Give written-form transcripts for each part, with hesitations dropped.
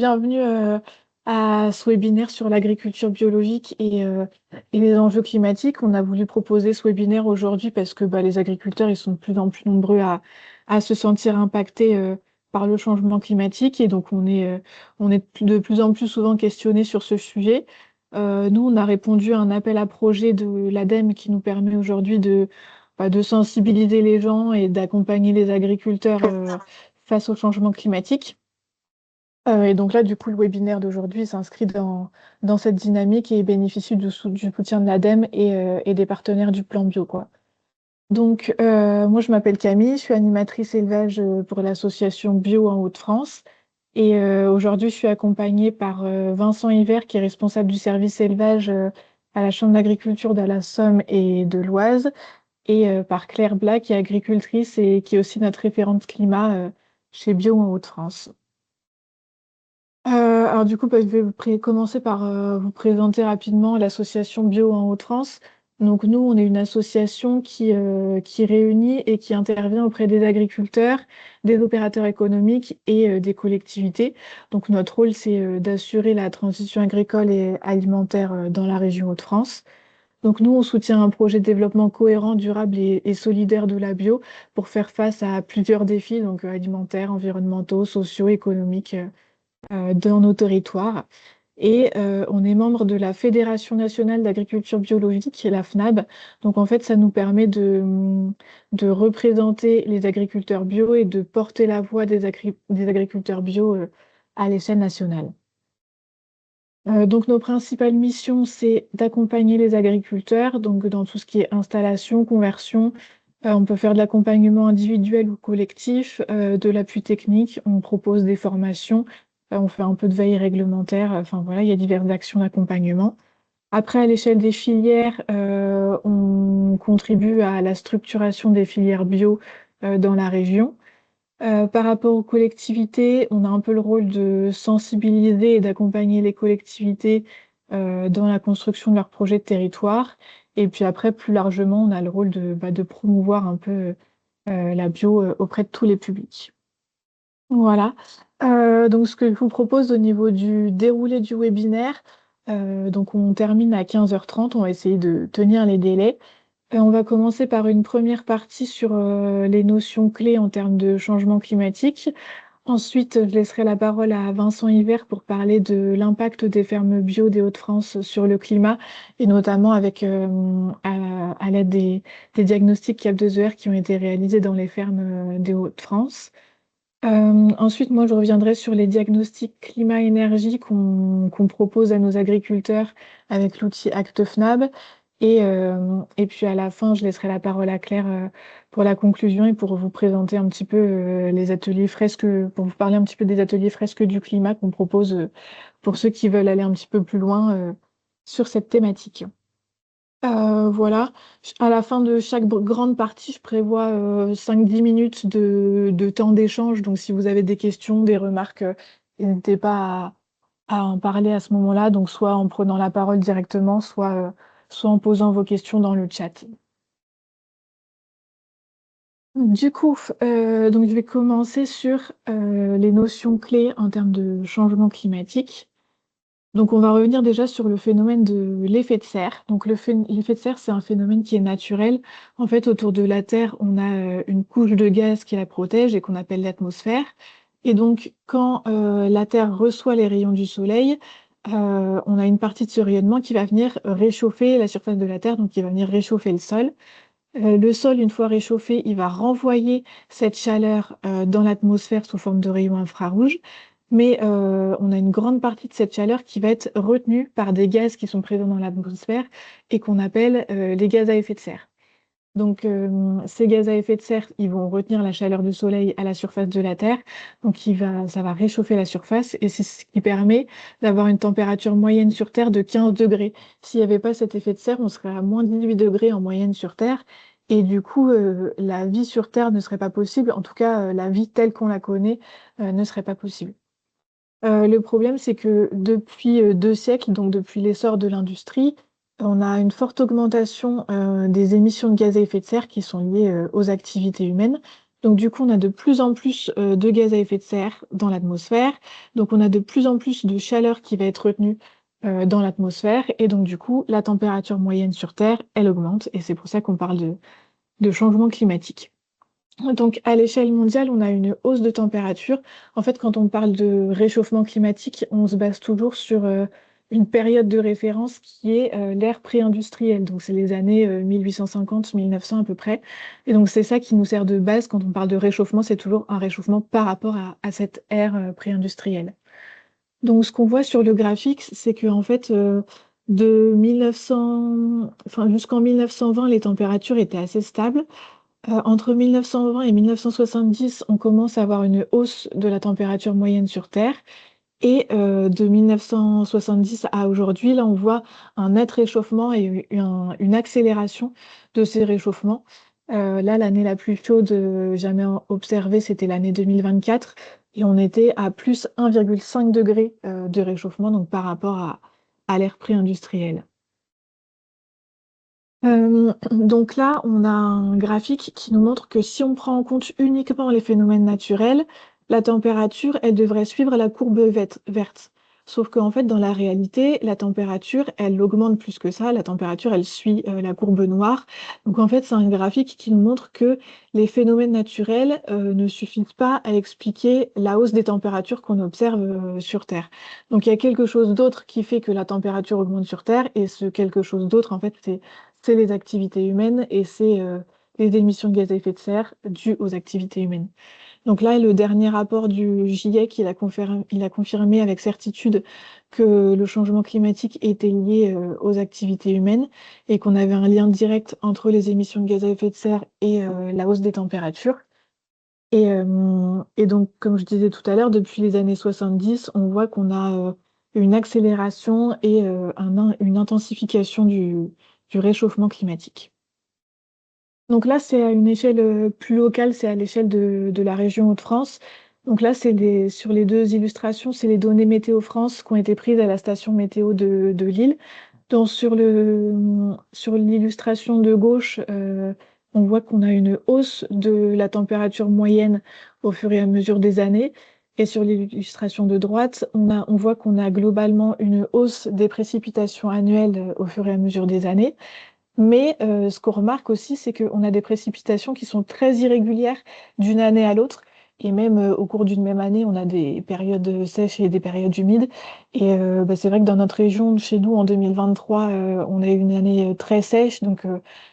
Bienvenue à ce webinaire sur l'agriculture biologique et les enjeux climatiques. On a voulu proposer ce webinaire aujourd'hui parce que les agriculteurs ils sont de plus en plus nombreux à se sentir impactés par le changement climatique et donc on est de plus en plus souvent questionnés sur ce sujet. Nous, on a répondu à un appel à projet de l'ADEME qui nous permet aujourd'hui de sensibiliser les gens et d'accompagner les agriculteurs face au changement climatique. Et donc là, du coup, le webinaire d'aujourd'hui s'inscrit dans cette dynamique et bénéficie du soutien de l'ADEME et des partenaires du plan bio, quoi. Donc, moi, je m'appelle Camille, je suis animatrice élevage pour l'association Bio en Hauts-de-France. Et aujourd'hui, je suis accompagnée par Vincent Hiver, qui est responsable du service élevage à la Chambre d'agriculture de la Somme et de l'Oise, et par Claire Black, qui est agricultrice et qui est aussi notre référente climat chez Bio en Hauts-de-France. Alors du coup, je vais commencer par vous présenter rapidement l'association Bio en Hauts-de-France. Donc nous, on est une association qui réunit et qui intervient auprès des agriculteurs, des opérateurs économiques et des collectivités. Donc notre rôle, c'est d'assurer la transition agricole et alimentaire dans la région Hauts-de-France. Donc nous, on soutient un projet de développement cohérent, durable et solidaire de la bio pour faire face à plusieurs défis, donc alimentaires, environnementaux, sociaux, économiques dans nos territoires. Et on est membre de la Fédération nationale d'agriculture biologique, qui est la FNAB. Donc en fait, ça nous permet de représenter les agriculteurs bio et de porter la voix des agriculteurs bio à l'échelle nationale. Donc nos principales missions, c'est d'accompagner les agriculteurs, donc dans tout ce qui est installation, conversion. On peut faire de l'accompagnement individuel ou collectif, de l'appui technique, on propose des formations, on fait un peu de veille réglementaire, enfin voilà, il y a diverses actions d'accompagnement. Après, à l'échelle des filières, on contribue à la structuration des filières bio dans la région. Par rapport aux collectivités, on a un peu le rôle de sensibiliser et d'accompagner les collectivités dans la construction de leurs projets de territoire. Et puis après, plus largement, on a le rôle de promouvoir un peu la bio auprès de tous les publics. Voilà. Donc, ce que je vous propose au niveau du déroulé du webinaire, donc on termine à 15h30, on va essayer de tenir les délais. On va commencer par une première partie sur les notions clés en termes de changement climatique. Ensuite, je laisserai la parole à Vincent Hiver pour parler de l'impact des fermes bio des Hauts-de-France sur le climat, et notamment avec à l'aide des diagnostics CAP2ER qui ont été réalisés dans les fermes des Hauts-de-France. Ensuite, moi, je reviendrai sur les diagnostics climat-énergie qu'on propose à nos agriculteurs avec l'outil ActeFNAB. Et puis à la fin, je laisserai la parole à Claire pour la conclusion et pour vous présenter un petit peu les ateliers fresques, pour vous parler un petit peu des ateliers fresques du climat qu'on propose pour ceux qui veulent aller un petit peu plus loin sur cette thématique. Voilà. À la fin de chaque grande partie, je prévois 5-10 minutes de temps d'échange. Donc, si vous avez des questions, des remarques, n'hésitez pas à en parler à ce moment-là. Donc, soit en prenant la parole directement, soit en posant vos questions dans le chat. Du coup, donc je vais commencer sur les notions clés en termes de changement climatique. Donc, on va revenir déjà sur le phénomène de l'effet de serre. Donc, l'effet de serre, c'est un phénomène qui est naturel. En fait, autour de la Terre, on a une couche de gaz qui la protège et qu'on appelle l'atmosphère. Et donc, quand la Terre reçoit les rayons du Soleil, on a une partie de ce rayonnement qui va venir réchauffer la surface de la Terre, donc qui va venir réchauffer le sol. Le sol, une fois réchauffé, il va renvoyer cette chaleur dans l'atmosphère sous forme de rayons infrarouges. Mais on a une grande partie de cette chaleur qui va être retenue par des gaz qui sont présents dans l'atmosphère et qu'on appelle les gaz à effet de serre. Donc ces gaz à effet de serre, ils vont retenir la chaleur du soleil à la surface de la Terre. Donc ça va réchauffer la surface et c'est ce qui permet d'avoir une température moyenne sur Terre de 15 degrés. S'il n'y avait pas cet effet de serre, on serait à moins 18 degrés en moyenne sur Terre. Et du coup, la vie sur Terre ne serait pas possible. En tout cas, la vie telle qu'on la connaît ne serait pas possible. Le problème, c'est que depuis 2 siècles, donc depuis l'essor de l'industrie, on a une forte augmentation des émissions de gaz à effet de serre qui sont liées aux activités humaines. Donc du coup, on a de plus en plus de gaz à effet de serre dans l'atmosphère. Donc on a de plus en plus de chaleur qui va être retenue dans l'atmosphère. Et donc du coup, la température moyenne sur Terre, elle augmente. Et c'est pour ça qu'on parle de changement climatique. Donc, à l'échelle mondiale, on a une hausse de température. En fait, quand on parle de réchauffement climatique, on se base toujours sur une période de référence qui est l'ère pré-industrielle. Donc, c'est les années 1850-1900 à peu près. Et donc, c'est ça qui nous sert de base quand on parle de réchauffement. C'est toujours un réchauffement par rapport à cette ère pré-industrielle. Donc, ce qu'on voit sur le graphique, c'est que en fait, de 1900, enfin, jusqu'en 1920, les températures étaient assez stables. Entre 1920 et 1970, on commence à avoir une hausse de la température moyenne sur Terre. Et de 1970 à aujourd'hui, là, on voit un net réchauffement et une accélération de ces réchauffements. Là, l'année la plus chaude jamais observée, c'était l'année 2024. Et on était à plus 1,5 degré de réchauffement, donc par rapport à l'ère pré-industrielle. Donc là, on a un graphique qui nous montre que si on prend en compte uniquement les phénomènes naturels, la température, elle devrait suivre la courbe verte. Sauf qu'en fait, dans la réalité, la température, elle augmente plus que ça. La température, elle suit la courbe noire. Donc en fait, c'est un graphique qui nous montre que les phénomènes naturels ne suffisent pas à expliquer la hausse des températures qu'on observe sur Terre. Donc il y a quelque chose d'autre qui fait que la température augmente sur Terre, et ce quelque chose d'autre, en fait, c'est les activités humaines et c'est les émissions de gaz à effet de serre dues aux activités humaines. Donc là, le dernier rapport du GIEC, il a confirmé avec certitude que le changement climatique était lié aux activités humaines et qu'on avait un lien direct entre les émissions de gaz à effet de serre et la hausse des températures. Et donc, comme je disais tout à l'heure, depuis les années 70, on voit qu'on a une accélération et une intensification du réchauffement climatique. Donc là, c'est à une échelle plus locale, c'est à l'échelle de la région Hauts-de-France. Donc là, sur les deux illustrations, c'est les données Météo France qui ont été prises à la station météo de Lille. Donc sur l'illustration de gauche, on voit qu'on a une hausse de la température moyenne au fur et à mesure des années. Et sur l'illustration de droite, on voit qu'on a globalement une hausse des précipitations annuelles au fur et à mesure des années. Mais ce qu'on remarque aussi, c'est qu'on a des précipitations qui sont très irrégulières d'une année à l'autre. Et même au cours d'une même année, on a des périodes sèches et des périodes humides. Et bah, c'est vrai que dans notre région, chez nous, en 2023, on a eu une année très sèche. Donc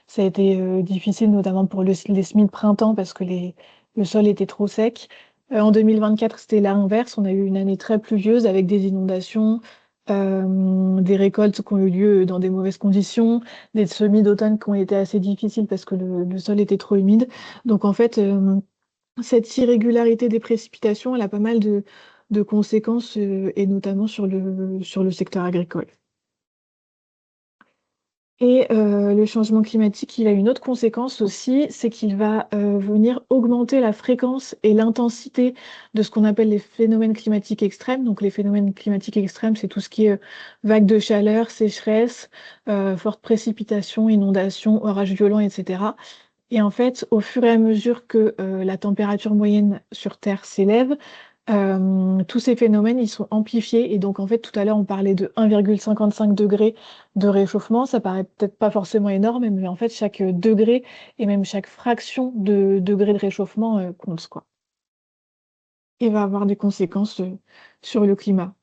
ça a été difficile, notamment pour les semis de printemps, parce que le sol était trop sec. En 2024, c'était l'inverse. On a eu une année très pluvieuse avec des inondations, des récoltes qui ont eu lieu dans des mauvaises conditions, des semis d'automne qui ont été assez difficiles parce que le sol était trop humide. Donc en fait, cette irrégularité des précipitations, elle a pas mal de conséquences, et notamment sur le secteur agricole. Et le changement climatique, il a une autre conséquence aussi, c'est qu'il va venir augmenter la fréquence et l'intensité de ce qu'on appelle les phénomènes climatiques extrêmes. Donc les phénomènes climatiques extrêmes, c'est tout ce qui est vagues de chaleur, sécheresse, fortes précipitations, inondations, orages violents, etc. Et en fait, au fur et à mesure que la température moyenne sur Terre s'élève, tous ces phénomènes, ils sont amplifiés. Et donc, en fait, tout à l'heure, on parlait de 1,55 degré de réchauffement. Ça paraît peut-être pas forcément énorme, mais en fait, chaque degré et même chaque fraction de degré de réchauffement compte, quoi. Et va avoir des conséquences sur le climat.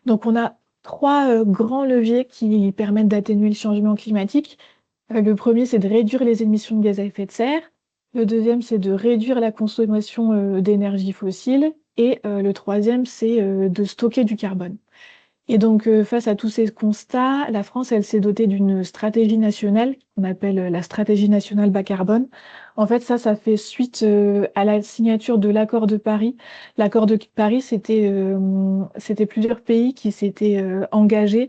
Donc, on a trois grands leviers qui permettent d'atténuer le changement climatique. Le premier, c'est de réduire les émissions de gaz à effet de serre. Le deuxième, c'est de réduire la consommation d'énergie fossile. Et le troisième, c'est de stocker du carbone. Et donc, face à tous ces constats, la France, elle s'est dotée d'une stratégie nationale qu'on appelle la stratégie nationale bas carbone. En fait, ça fait suite à la signature de l'accord de Paris. L'accord de Paris, c'était plusieurs pays qui s'étaient engagés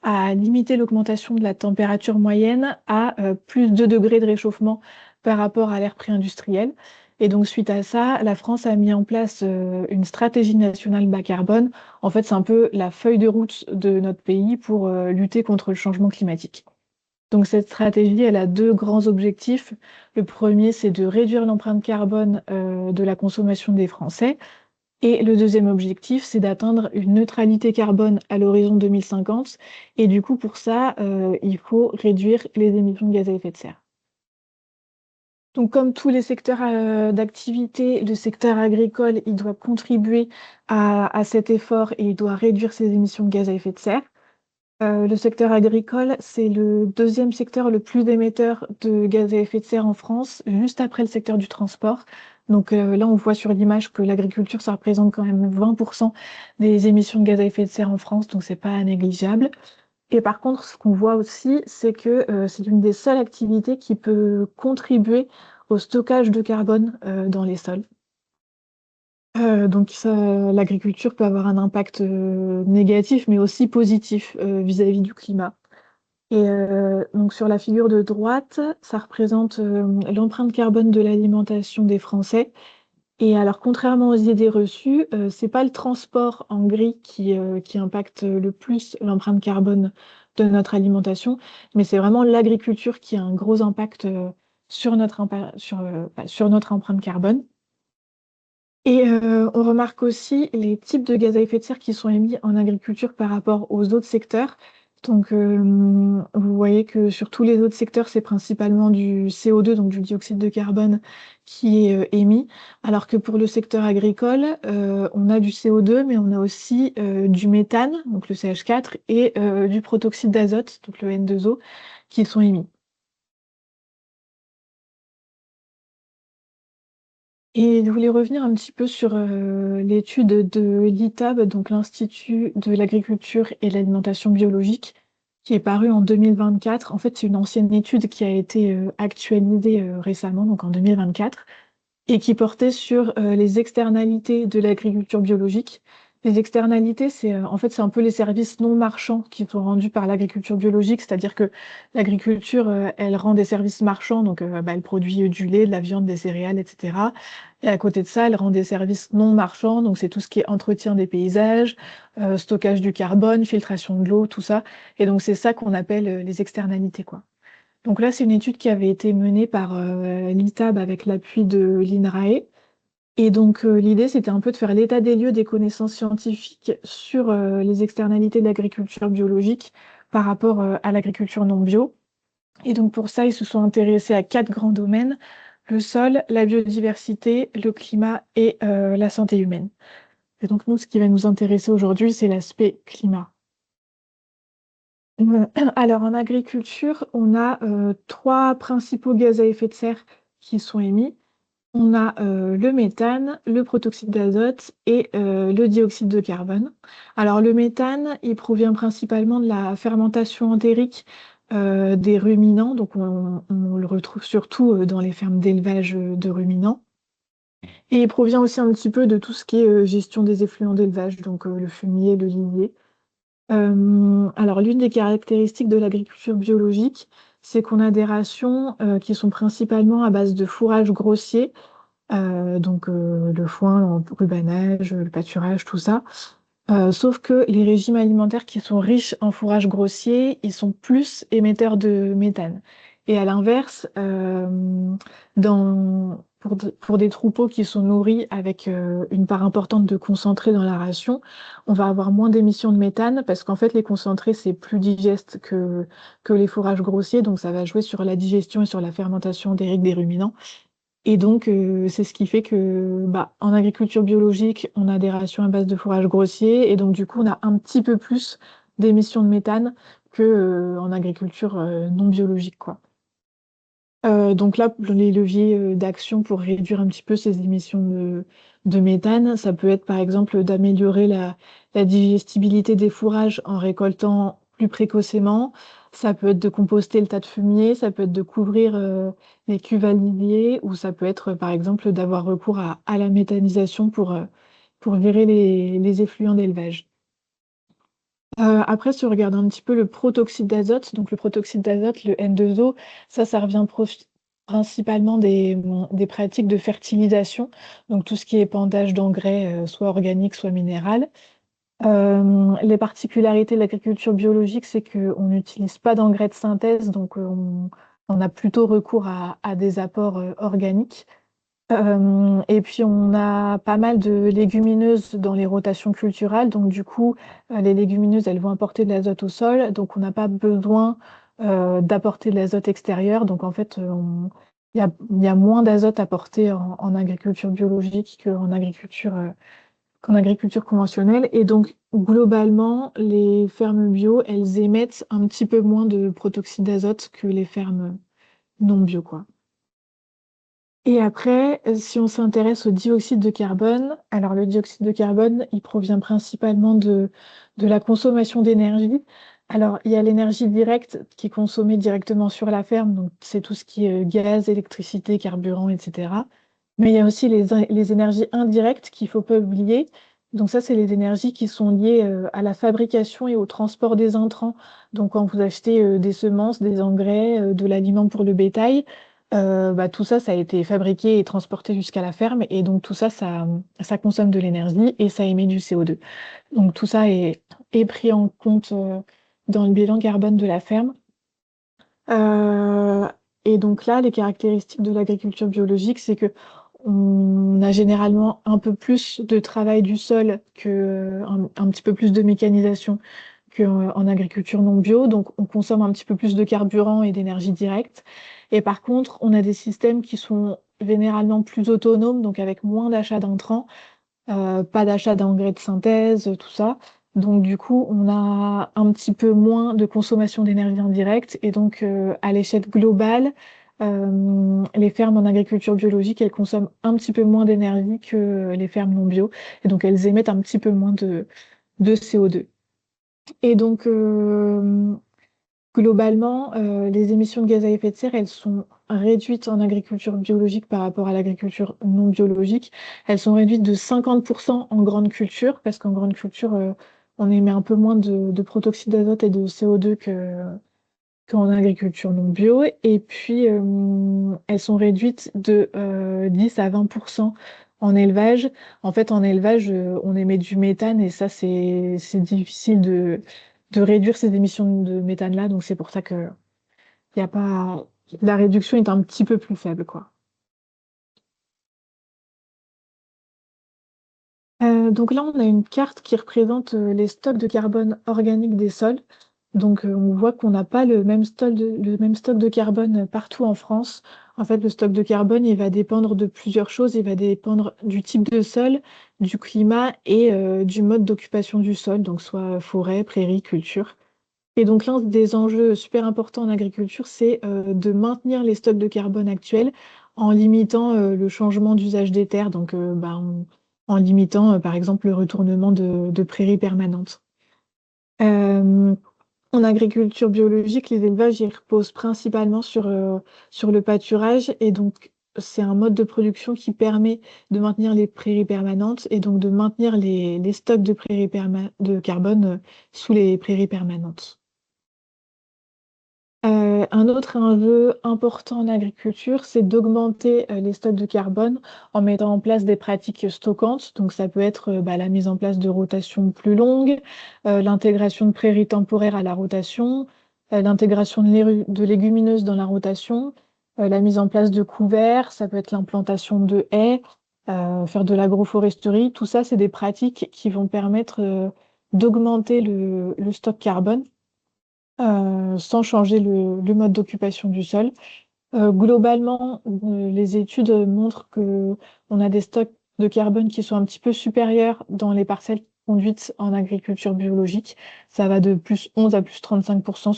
à limiter l'augmentation de la température moyenne à plus de 2 degrés de réchauffement par rapport à l'ère pré-industrielle. Et donc, suite à ça, la France a mis en place une stratégie nationale bas carbone. En fait, c'est un peu la feuille de route de notre pays pour lutter contre le changement climatique. Donc cette stratégie, elle a deux grands objectifs. Le premier, c'est de réduire l'empreinte carbone de la consommation des Français. Et le deuxième objectif, c'est d'atteindre une neutralité carbone à l'horizon 2050. Et du coup, pour ça, il faut réduire les émissions de gaz à effet de serre. Donc, comme tous les secteurs d'activité, le secteur agricole, il doit contribuer à cet effort et il doit réduire ses émissions de gaz à effet de serre. Le secteur agricole, c'est le deuxième secteur le plus émetteur de gaz à effet de serre en France, juste après le secteur du transport. Donc là, on voit sur l'image que l'agriculture, ça représente quand même 20% des émissions de gaz à effet de serre en France, donc c'est pas négligeable. Et par contre, ce qu'on voit aussi, c'est que c'est l'une des seules activités qui peut contribuer au stockage de carbone dans les sols. Donc l'agriculture peut avoir un impact négatif, mais aussi positif vis-à-vis du climat. Et donc sur la figure de droite, ça représente l'empreinte carbone de l'alimentation des Français. Et alors, contrairement aux idées reçues, c'est pas le transport en gris qui impacte le plus l'empreinte carbone de notre alimentation, mais c'est vraiment l'agriculture qui a un gros impact sur notre empreinte carbone. Et on remarque aussi les types de gaz à effet de serre qui sont émis en agriculture par rapport aux autres secteurs. Donc, vous voyez que sur tous les autres secteurs, c'est principalement du CO2, donc du dioxyde de carbone, qui est émis. Alors que pour le secteur agricole, on a du CO2, mais on a aussi du méthane, donc le CH4, et du protoxyde d'azote, donc le N2O, qui sont émis. Et je voulais revenir un petit peu sur l'étude de l'ITAB, donc l'Institut de l'agriculture et de l'alimentation biologique, qui est parue en 2024. En fait, c'est une ancienne étude qui a été actualisée récemment, donc en 2024, et qui portait sur les externalités de l'agriculture biologique. Les externalités, c'est un peu les services non marchands qui sont rendus par l'agriculture biologique, c'est-à-dire que l'agriculture, elle rend des services marchands, donc elle produit du lait, de la viande, des céréales, etc. Et à côté de ça, elle rend des services non marchands, donc c'est tout ce qui est entretien des paysages, stockage du carbone, filtration de l'eau, tout ça. Et donc c'est ça qu'on appelle les externalités, quoi. Donc là, c'est une étude qui avait été menée par l'ITAB avec l'appui de l'INRAE. Et donc l'idée, c'était un peu de faire l'état des lieux des connaissances scientifiques sur les externalités de l'agriculture biologique par rapport à l'agriculture non bio. Et donc pour ça, ils se sont intéressés à quatre grands domaines: le sol, la biodiversité, le climat et la santé humaine. Et donc nous, ce qui va nous intéresser aujourd'hui, c'est l'aspect climat. Alors, en agriculture, on a trois principaux gaz à effet de serre qui sont émis. On a le méthane, le protoxyde d'azote et le dioxyde de carbone. Alors, le méthane, il provient principalement de la fermentation entérique des ruminants. Donc, on le retrouve surtout dans les fermes d'élevage de ruminants. Et il provient aussi un petit peu de tout ce qui est gestion des effluents d'élevage, donc le fumier, le lisier. Alors, l'une des caractéristiques de l'agriculture biologique, c'est qu'on a des rations qui sont principalement à base de fourrage grossier, le foin, le rubanage, le pâturage, tout ça. Sauf que les régimes alimentaires qui sont riches en fourrage grossier, ils sont plus émetteurs de méthane. Et à l'inverse, pour des troupeaux qui sont nourris avec une part importante de concentré dans la ration, on va avoir moins d'émissions de méthane parce qu'en fait, les concentrés, c'est plus digeste que les fourrages grossiers. Donc, ça va jouer sur la digestion et sur la fermentation entérique des ruminants. Et donc, c'est ce qui fait que, en agriculture biologique, on a des rations à base de fourrage grossier, et donc du coup, on a un petit peu plus d'émissions de méthane que, en agriculture non biologique, quoi. Donc là, les leviers d'action pour réduire un petit peu ces émissions de méthane, ça peut être par exemple d'améliorer la digestibilité des fourrages en récoltant plus précocement. Ça peut être de composter le tas de fumier, ça peut être de couvrir les cuves à lisier, ou ça peut être par exemple d'avoir recours à la méthanisation pour virer les effluents d'élevage. Après, si on regarde un petit peu le protoxyde d'azote, donc le protoxyde d'azote, le N2O, ça revient principalement des pratiques de fertilisation, donc tout ce qui est épandage d'engrais, soit organique, soit minéral. Les particularités de l'agriculture biologique, c'est qu'on n'utilise pas d'engrais de synthèse, donc on a plutôt recours à des apports organiques. Et puis on a pas mal de légumineuses dans les rotations culturales, donc du coup les légumineuses elles vont apporter de l'azote au sol, donc on n'a pas besoin d'apporter de l'azote extérieur, donc en fait il y a moins d'azote apporté en agriculture biologique qu'en agriculture conventionnelle. Et donc, globalement, les fermes bio, elles émettent un petit peu moins de protoxyde d'azote que les fermes non bio, quoi. Et après, si on s'intéresse au dioxyde de carbone, alors le dioxyde de carbone, il provient principalement de la consommation d'énergie. Alors, il y a l'énergie directe qui est consommée directement sur la ferme, donc c'est tout ce qui est gaz, électricité, carburant, etc. Mais il y a aussi les énergies indirectes qu'il ne faut pas oublier. Donc ça, c'est les énergies qui sont liées à la fabrication et au transport des intrants. Donc quand vous achetez des semences, des engrais, de l'aliment pour le bétail, bah, tout ça, ça a été fabriqué et transporté jusqu'à la ferme. Et donc, tout ça, ça consomme de l'énergie et ça émet du CO2. Donc, tout ça est pris en compte dans le bilan carbone de la ferme. Euh, et donc là, les caractéristiques de l'agriculture biologique, c'est que on a généralement un peu plus de travail du sol un petit peu plus de mécanisation qu'en agriculture non bio. Donc, on consomme un petit peu plus de carburant et d'énergie directe. Et par contre, on a des systèmes qui sont généralement plus autonomes, donc avec moins d'achat d'intrants, pas d'achat d'engrais de synthèse, tout ça. Donc, du coup, on a un petit peu moins de consommation d'énergie indirecte. Et donc, à l'échelle globale, les fermes en agriculture biologique, elles consomment un petit peu moins d'énergie que les fermes non bio. Et donc, elles émettent un petit peu moins de CO2. Et donc, globalement, les émissions de gaz à effet de serre, elles sont réduites en agriculture biologique par rapport à l'agriculture non biologique. Elles sont réduites de 50% en grande culture, parce qu'en grande culture, on émet un peu moins de protoxyde d'azote et de CO2 qu'en agriculture non bio. Et puis, elles sont réduites de 10 à 20% en élevage. En fait, en élevage, on émet du méthane et ça, c'est difficile de réduire ces émissions de méthane-là. Donc, c'est pour ça que y a pas... la réduction est un petit peu plus faible, quoi. Donc là, on a une carte qui représente les stocks de carbone organique des sols. Donc on voit qu'on n'a pas le même stock de carbone partout en France. En fait, le stock de carbone, il va dépendre de plusieurs choses. Il va dépendre du type de sol, du climat et du mode d'occupation du sol, donc soit forêt, prairie, culture. Et donc l'un des enjeux super importants en agriculture, c'est de maintenir les stocks de carbone actuels en limitant le changement d'usage des terres, donc en limitant par exemple le retournement de prairies permanentes. Euh, En agriculture biologique, les élevages ils reposent principalement sur le pâturage et donc c'est un mode de production qui permet de maintenir les prairies permanentes et donc de maintenir les stocks de de carbone sous les prairies permanentes. Un autre enjeu important en agriculture, c'est d'augmenter les stocks de carbone en mettant en place des pratiques stockantes. Donc, ça peut être la mise en place de rotations plus longues, l'intégration de prairies temporaires à la rotation, l'intégration de légumineuses dans la rotation, la mise en place de couverts, ça peut être l'implantation de haies, faire de l'agroforesterie. Tout ça, c'est des pratiques qui vont permettre d'augmenter le stock carbone sans changer le mode d'occupation du sol. Globalement, les études montrent que on a des stocks de carbone qui sont un petit peu supérieurs dans les parcelles conduites en agriculture biologique. Ça va de plus 11 à plus 35%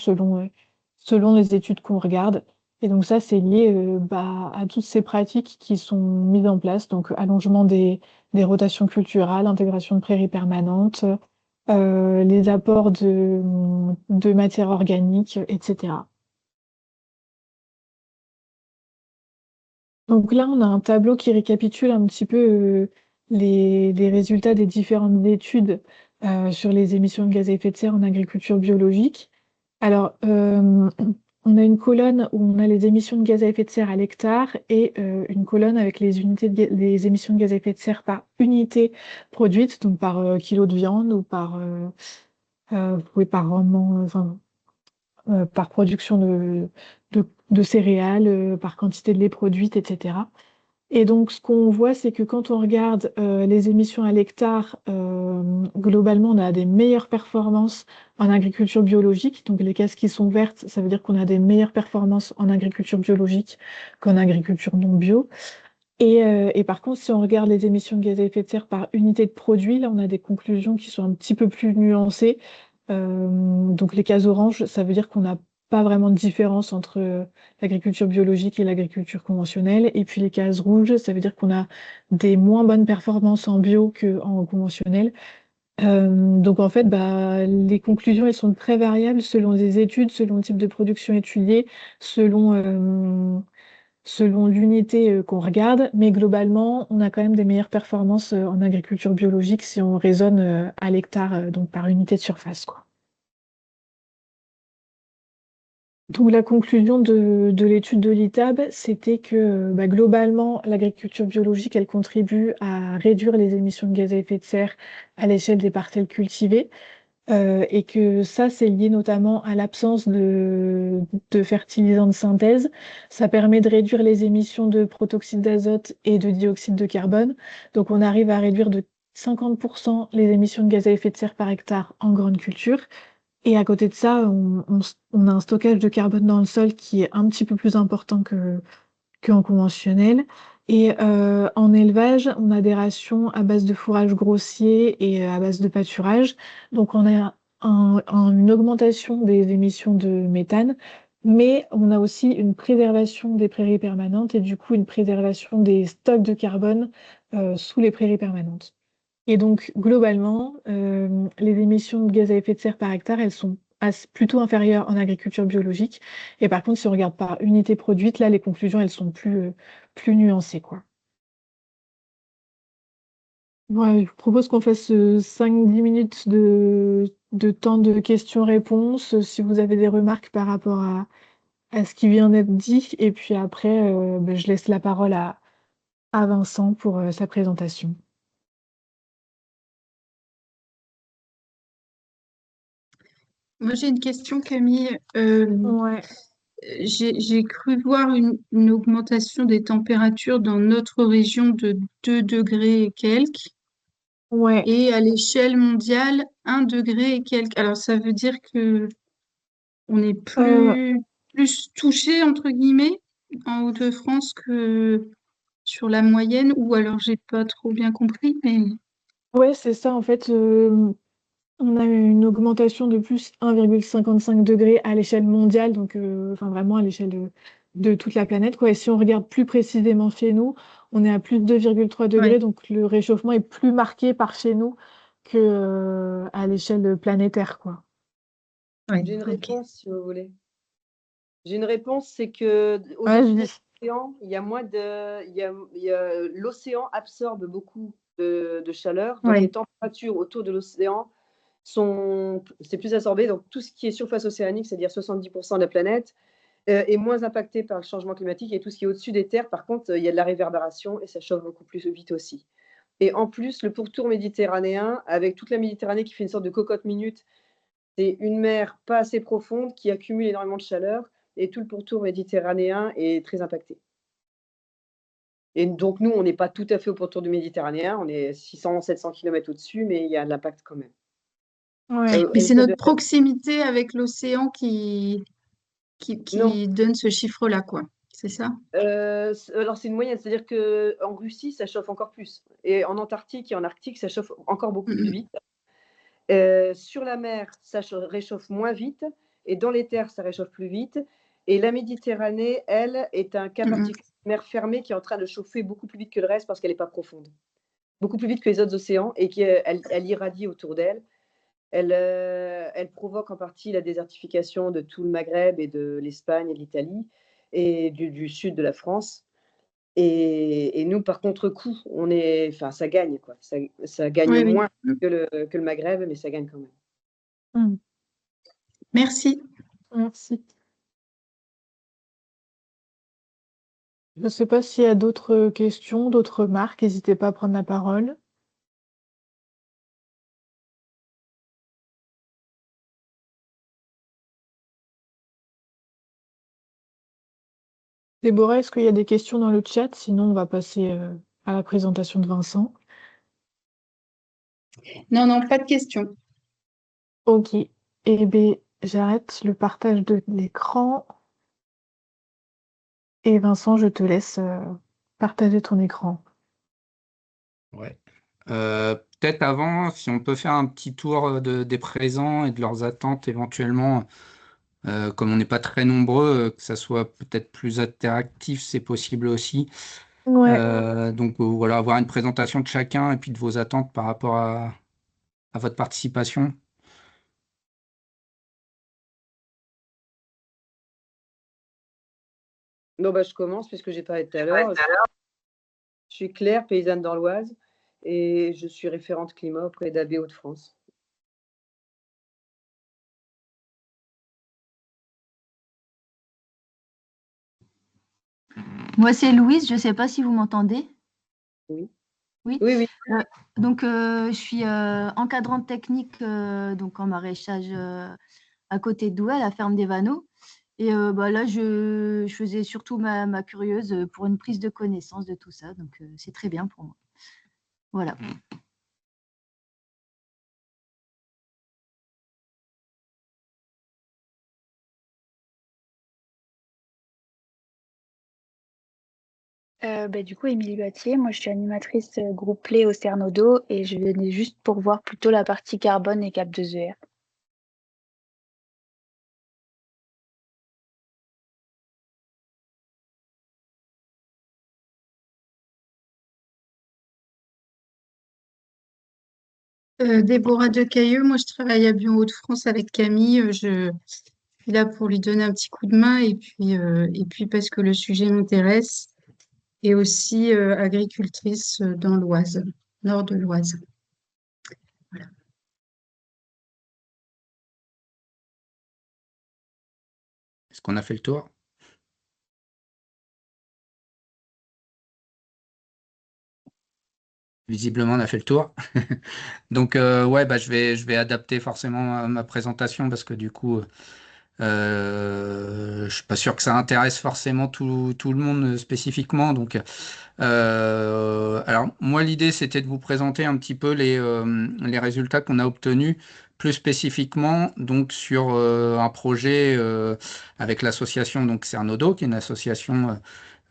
selon les études qu'on regarde. Et donc ça, c'est lié à toutes ces pratiques qui sont mises en place, donc allongement des rotations culturales, intégration de prairies permanentes, les apports de matières organiques, etc. Donc là, on a un tableau qui récapitule un petit peu les résultats des différentes études sur les émissions de gaz à effet de serre en agriculture biologique. Alors, on a une colonne où on a les émissions de gaz à effet de serre à l'hectare et une colonne avec les émissions de gaz à effet de serre par unité produite, donc par kilo de viande ou oui, par rendement, par production de céréales, par quantité de lait produite, etc. Et donc, ce qu'on voit, c'est que quand on regarde les émissions à l'hectare, globalement, on a des meilleures performances en agriculture biologique. Donc, les cases qui sont vertes, ça veut dire qu'on a des meilleures performances en agriculture biologique qu'en agriculture non bio. Et par contre, si on regarde les émissions de gaz à effet de serre par unité de produit, là, on a des conclusions qui sont un petit peu plus nuancées. Donc, les cases oranges, ça veut dire qu'on n'a pas vraiment de différence entre l'agriculture biologique et l'agriculture conventionnelle. Et puis, les cases rouges, ça veut dire qu'on a des moins bonnes performances en bio qu'en conventionnel. Donc, en fait, bah, les conclusions, elles sont très variables selon les études, selon le type de production étudiée, selon l'unité qu'on regarde, mais globalement, on a quand même des meilleures performances en agriculture biologique si on raisonne à l'hectare, donc par unité de surface, quoi. Donc la conclusion de l'étude de l'ITAB, c'était que bah, globalement, l'agriculture biologique, elle contribue à réduire les émissions de gaz à effet de serre à l'échelle des parcelles cultivées. Et que ça, c'est lié notamment à l'absence de fertilisants de synthèse. Ça permet de réduire les émissions de protoxyde d'azote et de dioxyde de carbone. Donc, on arrive à réduire de 50% les émissions de gaz à effet de serre par hectare en grande culture. Et à côté de ça, on a un stockage de carbone dans le sol qui est un petit peu plus important qu'en conventionnel. Et en élevage, on a des rations à base de fourrage grossier et à base de pâturage. Donc on a une augmentation des émissions de méthane, mais on a aussi une préservation des prairies permanentes et du coup une préservation des stocks de carbone sous les prairies permanentes. Et donc, globalement, les émissions de gaz à effet de serre par hectare, elles sont plutôt inférieures en agriculture biologique. Et par contre, si on regarde par unité produite, là, les conclusions, elles sont plus nuancées, quoi. Ouais, je vous propose qu'on fasse 5-10 minutes de temps de questions-réponses, si vous avez des remarques par rapport à ce qui vient d'être dit. Et puis après, ben, je laisse la parole à Vincent pour sa présentation. Moi, j'ai une question, Camille. Ouais, J'ai cru voir une augmentation des températures dans notre région de 2 degrés et quelques, ouais. et à l'échelle mondiale, 1 degré et quelques. Alors, ça veut dire que on est Euh, plus touché, entre guillemets, en Hauts-de-France que sur la moyenne, ou alors j'ai pas trop bien compris, mais ouais, c'est ça, en fait. On a eu une augmentation de plus 1,55 degré à l'échelle mondiale, donc enfin vraiment à l'échelle de toute la planète, quoi. Et si on regarde plus précisément chez nous, on est à plus de 2,3 ouais, degrés, donc le réchauffement est plus marqué par chez nous que à l'échelle planétaire, quoi. ouais, J'ai une ok. réponse, si vous voulez. J'ai une réponse, c'est que Ouais, je au-dessus de dis. l'océan, il y a moins de, l'océan absorbe beaucoup de chaleur, donc les Ouais, températures autour de l'océan c'est plus absorbé, donc tout ce qui est surface océanique, c'est-à-dire 70% de la planète, est moins impacté par le changement climatique, et tout ce qui est au-dessus des terres, par contre, il y a de la réverbération et ça chauffe beaucoup plus vite aussi. Et en plus, le pourtour méditerranéen, avec toute la Méditerranée qui fait une sorte de cocotte minute, c'est une mer pas assez profonde qui accumule énormément de chaleur, et tout le pourtour méditerranéen est très impacté. Et donc nous, on n'est pas tout à fait au pourtour du Méditerranéen, on est 600-700 km au-dessus, mais il y a de l'impact quand même. Ouais. mais À c'est l'échelle notre de proximité avec l'océan non, qui donne ce chiffre-là, quoi. C'est ça? alors c'est une moyenne, c'est-à-dire qu'en Russie, ça chauffe encore plus, et en Antarctique et en Arctique, ça chauffe encore beaucoup plus Mhm. vite. Sur la mer, ça réchauffe moins vite, et dans les terres, ça réchauffe plus vite. Et la Méditerranée, elle, est un cas Mhm. particulier, mer fermée qui est en train de chauffer beaucoup plus vite que le reste parce qu'elle n'est pas profonde. Beaucoup plus vite que les autres océans, et elle irradie autour d'elle. Elle provoque en partie la désertification de tout le Maghreb et de l'Espagne et de l'Italie et du sud de la France. Et nous, par contre-coup, ça gagne, quoi. Ça gagne Oui, oui. moins que le Maghreb, mais ça gagne quand même. Mm. Merci. Merci. Je ne sais pas s'il y a d'autres questions, d'autres remarques. N'hésitez pas à prendre la parole. Déborah, est-ce qu'il y a des questions dans le chat? Sinon, on va passer à la présentation de Vincent. Non, non, pas de questions. Ok. Eh bien, j'arrête le partage de l'écran. Et Vincent, je te laisse partager ton écran. Ouais. Peut-être avant, si on peut faire un petit tour des présents et de leurs attentes éventuellement, comme on n'est pas très nombreux, que ça soit peut-être plus interactif, c'est possible aussi. Ouais. Donc voilà, avoir une présentation de chacun et puis de vos attentes par rapport à votre participation. Non, bah, je commence puisque j'ai parlé tout à l'heure. Je suis Claire, paysanne dans l'Oise, et je suis référente climat auprès d'AB Hauts-de-France. Moi, c'est Louise, je ne sais pas si vous m'entendez. Oui. Oui. Oui, oui. Donc, je suis encadrante technique donc en maraîchage à côté de Douai, à la ferme des Vanneaux. Et là, je faisais surtout ma curieuse pour une prise de connaissance de tout ça. Donc, c'est très bien pour moi. Voilà. Du coup, Émilie Battier, moi je suis animatrice groupe Play au Cernodo et je venais juste pour voir plutôt la partie carbone et cap 2ER. Déborah Decailleux, moi je travaille à Bio Hauts-de-France avec Camille. Je suis là pour lui donner un petit coup de main et puis parce que le sujet m'intéresse et aussi agricultrice dans l'Oise, nord de l'Oise. Voilà. Est-ce qu'on a fait le tour? Visiblement, on a fait le tour. Donc, ouais, bah, je vais adapter forcément ma présentation parce que du coup, je suis pas sûr que ça intéresse forcément tout le monde spécifiquement. Donc, alors moi, l'idée, c'était de vous présenter un petit peu les résultats qu'on a obtenus, plus spécifiquement donc sur un projet avec l'association donc Cernodo, qui est une association.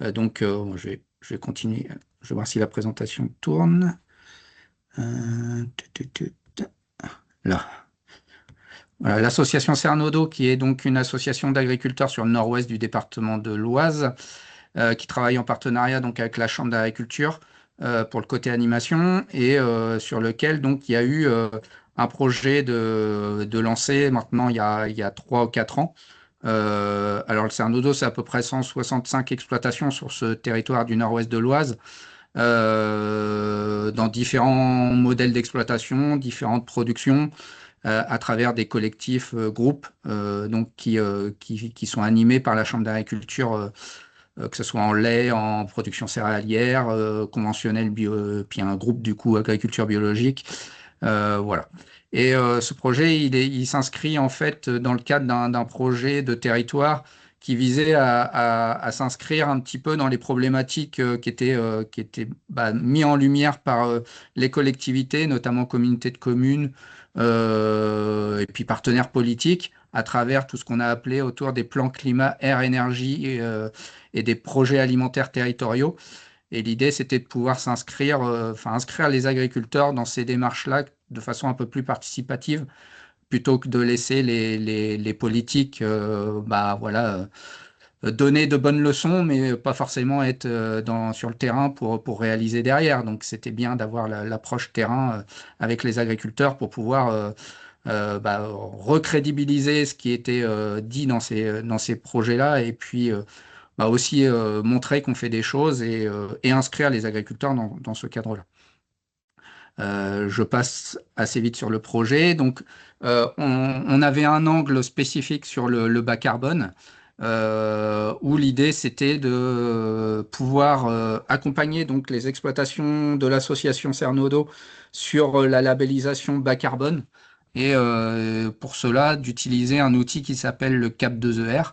Je vais continuer. Je vais voir si la présentation tourne. Là. Voilà, l'association Cernodo, qui est donc une association d'agriculteurs sur le nord-ouest du département de l'Oise, qui travaille en partenariat donc avec la Chambre d'agriculture pour le côté animation et sur lequel donc il y a eu un projet de lancer maintenant il y a 3 ou 4 ans. Alors le Cernodo, c'est à peu près 165 exploitations sur ce territoire du nord-ouest de l'Oise, dans différents modèles d'exploitation, différentes productions, à travers des collectifs, groupes, donc qui sont animés par la Chambre d'agriculture, que ce soit en lait, en production céréalière, conventionnelle, puis un groupe du coup agriculture biologique. Voilà. Et ce projet, il s'inscrit en fait dans le cadre d'un projet de territoire qui visait à s'inscrire un petit peu dans les problématiques qui étaient mis en lumière par les collectivités, notamment communautés de communes, et puis partenaires politiques, à travers tout ce qu'on a appelé autour des plans climat, air, énergie et des projets alimentaires territoriaux. Et l'idée, c'était de pouvoir s'inscrire, inscrire les agriculteurs dans ces démarches-là de façon un peu plus participative, plutôt que de laisser les politiques donner de bonnes leçons, mais pas forcément être sur le terrain pour réaliser derrière. Donc c'était bien d'avoir l'approche terrain avec les agriculteurs pour pouvoir recrédibiliser ce qui était dit dans ces projets-là et puis aussi montrer qu'on fait des choses et inscrire les agriculteurs dans ce cadre-là. Je passe assez vite sur le projet. Donc, on avait un angle spécifique sur le bas carbone. où l'idée c'était de pouvoir accompagner donc les exploitations de l'association Cernodo sur la labellisation bas carbone et pour cela d'utiliser un outil qui s'appelle le CAP2ER.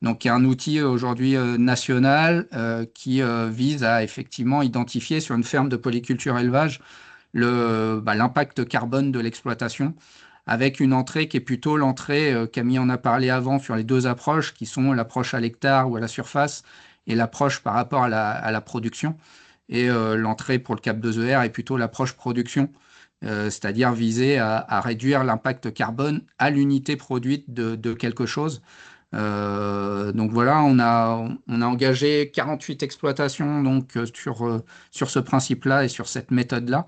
Donc, qui est un outil aujourd'hui national qui vise à effectivement identifier sur une ferme de polyculture élevage l'impact carbone de l'exploitation, avec une entrée qui est plutôt l'entrée, Camille en a parlé avant, sur les deux approches, qui sont l'approche à l'hectare ou à la surface, et l'approche par rapport à la production. Et l'entrée pour le CAP2ER est plutôt l'approche production, c'est-à-dire viser à réduire l'impact carbone à l'unité produite de quelque chose. Donc voilà, on a engagé 48 exploitations donc, sur ce principe-là et sur cette méthode-là.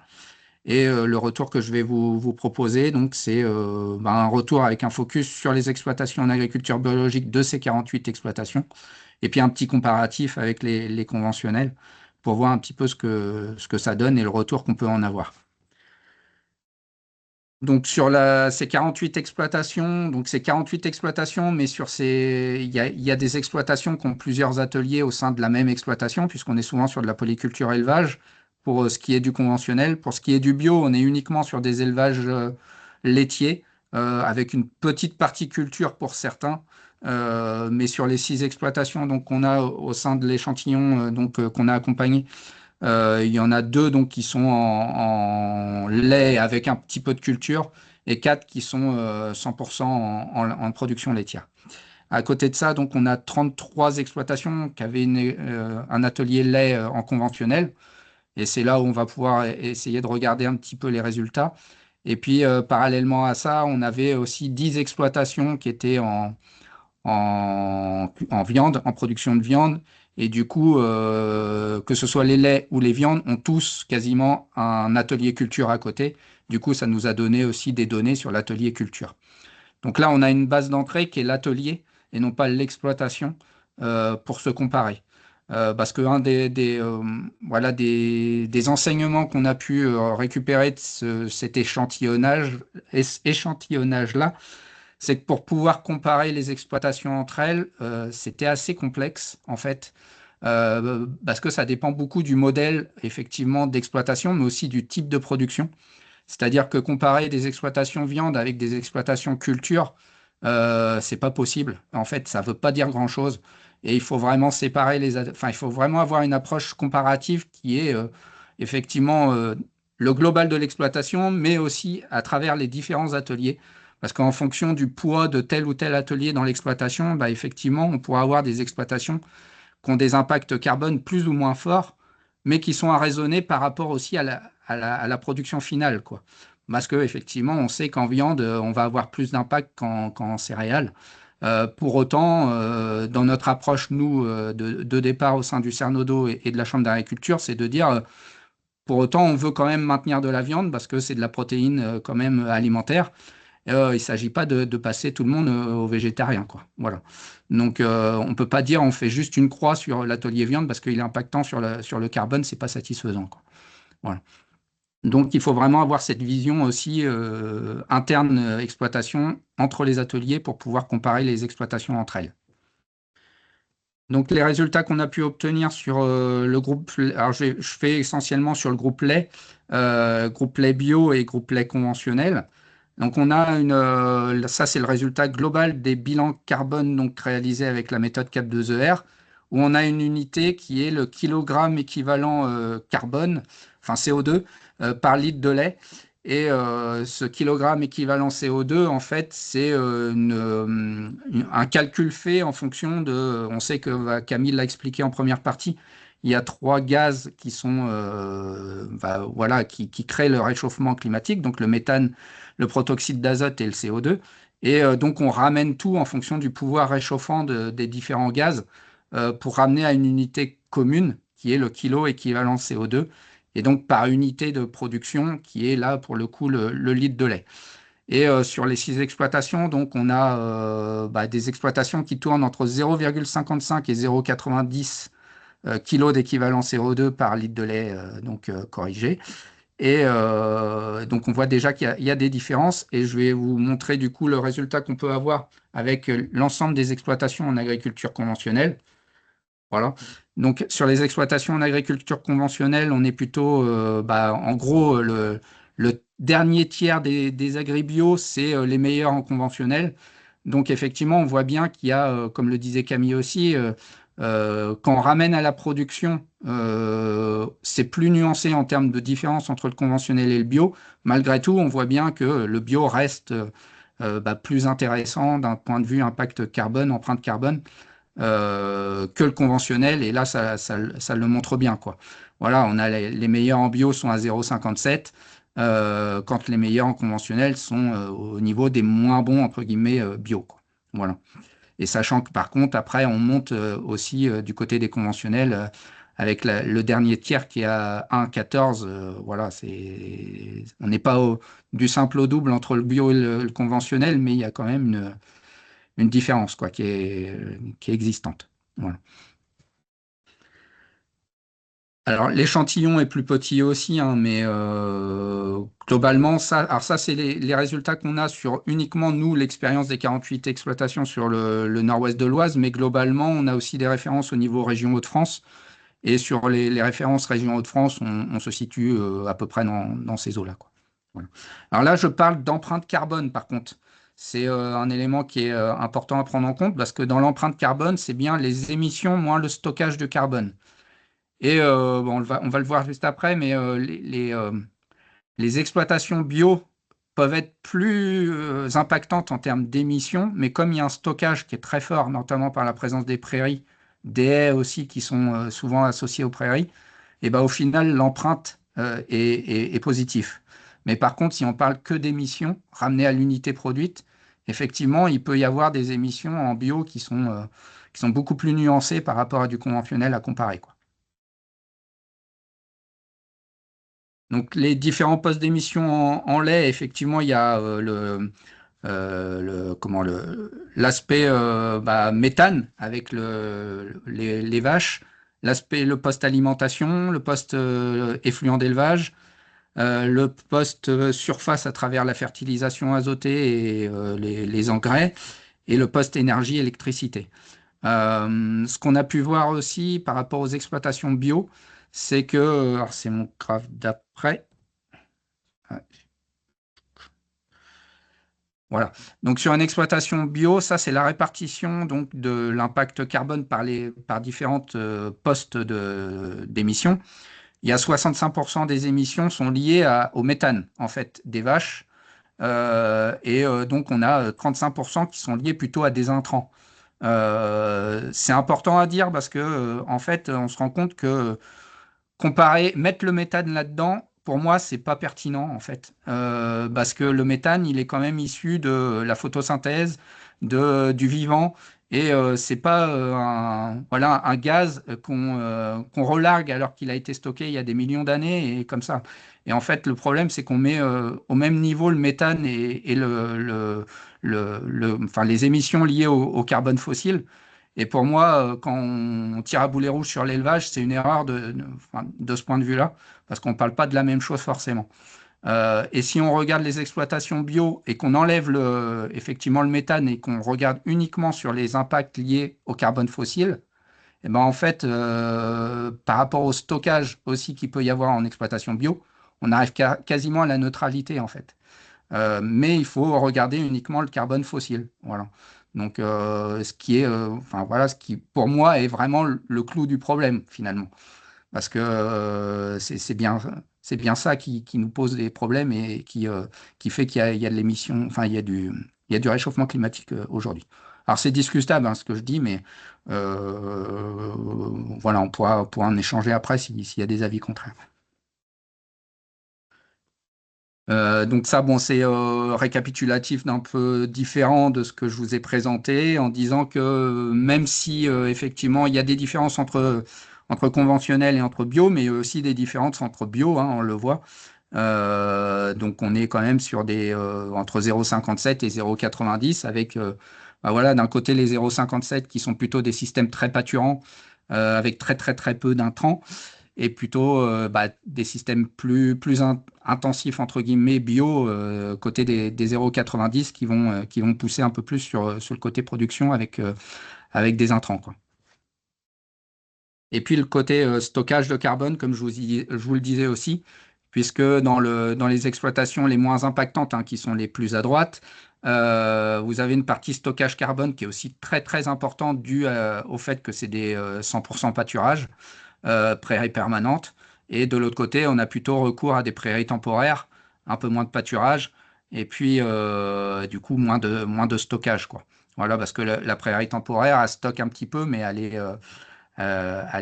Et le retour que je vais vous proposer, donc, c'est un retour avec un focus sur les exploitations en agriculture biologique de ces 48 exploitations, et puis un petit comparatif avec les conventionnels pour voir un petit peu ce que ça donne et le retour qu'on peut en avoir. Donc sur ces 48 exploitations, mais il y a des exploitations qui ont plusieurs ateliers au sein de la même exploitation, puisqu'on est souvent sur de la polyculture élevage pour ce qui est du conventionnel. Pour ce qui est du bio, on est uniquement sur des élevages laitiers, avec une petite partie culture pour certains. Mais sur les 6 exploitations donc, qu'on a au sein de l'échantillon qu'on a accompagné, il y en a 2 donc, qui sont en lait avec un petit peu de culture et 4 qui sont 100% en production laitière. À côté de ça, donc, on a 33 exploitations qui avaient un atelier lait en conventionnel. Et c'est là où on va pouvoir essayer de regarder un petit peu les résultats. Et puis, parallèlement à ça, on avait aussi 10 exploitations qui étaient en viande, en production de viande. Et du coup, que ce soit les laits ou les viandes, ont tous quasiment un atelier culture à côté. Du coup, ça nous a donné aussi des données sur l'atelier culture. Donc là, on a une base d'entrée qui est l'atelier et non pas l'exploitation pour se comparer. Parce que un des enseignements qu'on a pu récupérer de cet échantillonnage-là, c'est que pour pouvoir comparer les exploitations entre elles, c'était assez complexe, en fait, parce que ça dépend beaucoup du modèle, effectivement, d'exploitation, mais aussi du type de production. C'est-à-dire que comparer des exploitations viande avec des exploitations culture, c'est pas possible. En fait, ça veut pas dire grand-chose. Et il faut vraiment séparer il faut vraiment avoir une approche comparative qui est effectivement le global de l'exploitation, mais aussi à travers les différents ateliers. Parce qu'en fonction du poids de tel ou tel atelier dans l'exploitation, effectivement, on pourra avoir des exploitations qui ont des impacts carbone plus ou moins forts, mais qui sont à raisonner par rapport aussi à la production finale, quoi. Parce qu'effectivement, on sait qu'en viande, on va avoir plus d'impact qu'en céréales. Pour autant, dans notre approche, nous, de départ au sein du Cernodo et de la Chambre d'agriculture, c'est de dire, pour autant, on veut quand même maintenir de la viande parce que c'est de la protéine quand même alimentaire. Il ne s'agit pas de passer tout le monde au végétarien, quoi. Voilà. Donc, on ne peut pas dire on fait juste une croix sur l'atelier viande parce qu'il est impactant sur le carbone, ce n'est pas satisfaisant, quoi. Voilà. Donc, il faut vraiment avoir cette vision aussi interne exploitation entre les ateliers pour pouvoir comparer les exploitations entre elles. Donc, les résultats qu'on a pu obtenir sur le groupe, alors je fais essentiellement sur le groupe lait bio et groupe lait conventionnel. Donc, on a ça c'est le résultat global des bilans carbone donc, réalisés avec la méthode CAP2ER, où on a une unité qui est le kilogramme équivalent carbone, enfin CO2, par litre de lait. Et ce kilogramme équivalent CO2, en fait, c'est un calcul fait en fonction de... On sait que Camille l'a expliqué en première partie, il y a 3 gaz qui sont, qui créent le réchauffement climatique, donc le méthane, le protoxyde d'azote et le CO2. Et donc, on ramène tout en fonction du pouvoir réchauffant des différents gaz pour ramener à une unité commune qui est le kilo équivalent CO2. Et donc par unité de production qui est là pour le coup le litre de lait. Et sur les 6 exploitations, donc on a des exploitations qui tournent entre 0,55 et 0,90 kg d'équivalent CO2 par litre de lait corrigé. Et donc, on voit déjà qu'il y a des différences. Et je vais vous montrer du coup le résultat qu'on peut avoir avec l'ensemble des exploitations en agriculture conventionnelle. Voilà. Donc, sur les exploitations en agriculture conventionnelle, on est plutôt, en gros, le dernier tiers des agribio, c'est les meilleurs en conventionnel. Donc, effectivement, on voit bien qu'il y a, comme le disait Camille aussi, quand on ramène à la production, c'est plus nuancé en termes de différence entre le conventionnel et le bio. Malgré tout, on voit bien que le bio reste plus intéressant d'un point de vue impact carbone, empreinte carbone, que le conventionnel. Et là, ça le montre bien, quoi. Voilà, on a les meilleurs en bio sont à 0,57, quand les meilleurs en conventionnel sont au niveau des moins bons, entre guillemets, bio, quoi. Voilà. Et sachant que par contre, après, on monte aussi du côté des conventionnels avec le dernier tiers qui est à 1,14. Voilà, on n'est pas du simple au double entre le bio et le conventionnel, mais il y a quand même une différence, quoi, qui est existante. Voilà. Alors, l'échantillon est plus petit aussi, hein, mais globalement, ça c'est les résultats qu'on a sur uniquement, nous, l'expérience des 48 exploitations sur le nord-ouest de l'Oise, mais globalement, on a aussi des références au niveau région Hauts-de-France, et sur les références région Hauts-de-France, on se situe à peu près dans ces eaux-là, quoi. Voilà. Alors là, je parle d'empreinte carbone, par contre. C'est un élément qui est important à prendre en compte, parce que dans l'empreinte carbone, c'est bien les émissions moins le stockage de carbone. Et on va le voir juste après, mais les exploitations bio peuvent être plus impactantes en termes d'émissions, mais comme il y a un stockage qui est très fort, notamment par la présence des prairies, des haies aussi qui sont souvent associées aux prairies, et ben, au final, l'empreinte est positive. Mais par contre, si on parle que d'émissions ramenées à l'unité produite, effectivement, il peut y avoir des émissions en bio qui sont beaucoup plus nuancées par rapport à du conventionnel à comparer, quoi. Donc, les différents postes d'émission en lait, effectivement, il y a l'aspect méthane avec les vaches, le poste alimentation, le poste effluent d'élevage, le poste surface à travers la fertilisation azotée et les engrais, et le poste énergie électricité. Ce qu'on a pu voir aussi par rapport aux exploitations bio, c'est que, alors c'est mon graphe d'après. Ouais. Voilà. Donc sur une exploitation bio, ça c'est la répartition donc de l'impact carbone par différentes postes d'émissions. Il y a 65% des émissions sont liées au méthane en fait des vaches, et donc on a 35% qui sont liés plutôt à des intrants. C'est important à dire parce que en fait on se rend compte que mettre le méthane là-dedans, pour moi, c'est pas pertinent en fait, parce que le méthane, il est quand même issu de la photosynthèse, du vivant, et c'est pas un gaz qu'on relargue alors qu'il a été stocké il y a des millions d'années et comme ça. Et en fait, le problème, c'est qu'on met au même niveau le méthane et les émissions liées au carbone fossile. Et pour moi, quand on tire à boulet rouge sur l'élevage, c'est une erreur de ce point de vue-là, parce qu'on ne parle pas de la même chose forcément. Et si on regarde les exploitations bio et qu'on enlève effectivement le méthane et qu'on regarde uniquement sur les impacts liés au carbone fossile, et ben en fait, par rapport au stockage aussi qu'il peut y avoir en exploitation bio, on arrive quasiment à la neutralité en fait. Mais il faut regarder uniquement le carbone fossile. Voilà. Donc, ce qui pour moi est vraiment le clou du problème finalement, parce que c'est bien ça qui nous pose des problèmes et qui fait qu'il y a de l'émission, enfin il y a du réchauffement climatique aujourd'hui. Alors c'est discutable hein, ce que je dis, mais voilà, on pourra en échanger après s'il y a des avis contraires. Donc ça, bon, c'est récapitulatif d'un peu différent de ce que je vous ai présenté, en disant que même si effectivement il y a des différences entre conventionnel et entre bio, mais il y a aussi des différences entre bio, hein, on le voit. Donc on est quand même sur entre 0,57 et 0,90 avec voilà, d'un côté les 0,57 qui sont plutôt des systèmes très pâturants avec très très très peu d'intrants. et plutôt des systèmes plus intensifs, entre guillemets, bio, côté des 0,90 qui vont pousser un peu plus sur le côté production avec des intrants, quoi. Et puis le côté stockage de carbone, comme je vous le disais aussi, puisque dans les exploitations les moins impactantes, hein, qui sont les plus à droite, vous avez une partie stockage carbone qui est aussi très très importante due au fait que c'est des 100% pâturage, prairies permanentes. Et de l'autre côté, on a plutôt recours à des prairies temporaires, un peu moins de pâturage, et puis du coup moins de stockage, quoi. Voilà, parce que la prairie temporaire, elle stocke un petit peu, mais elle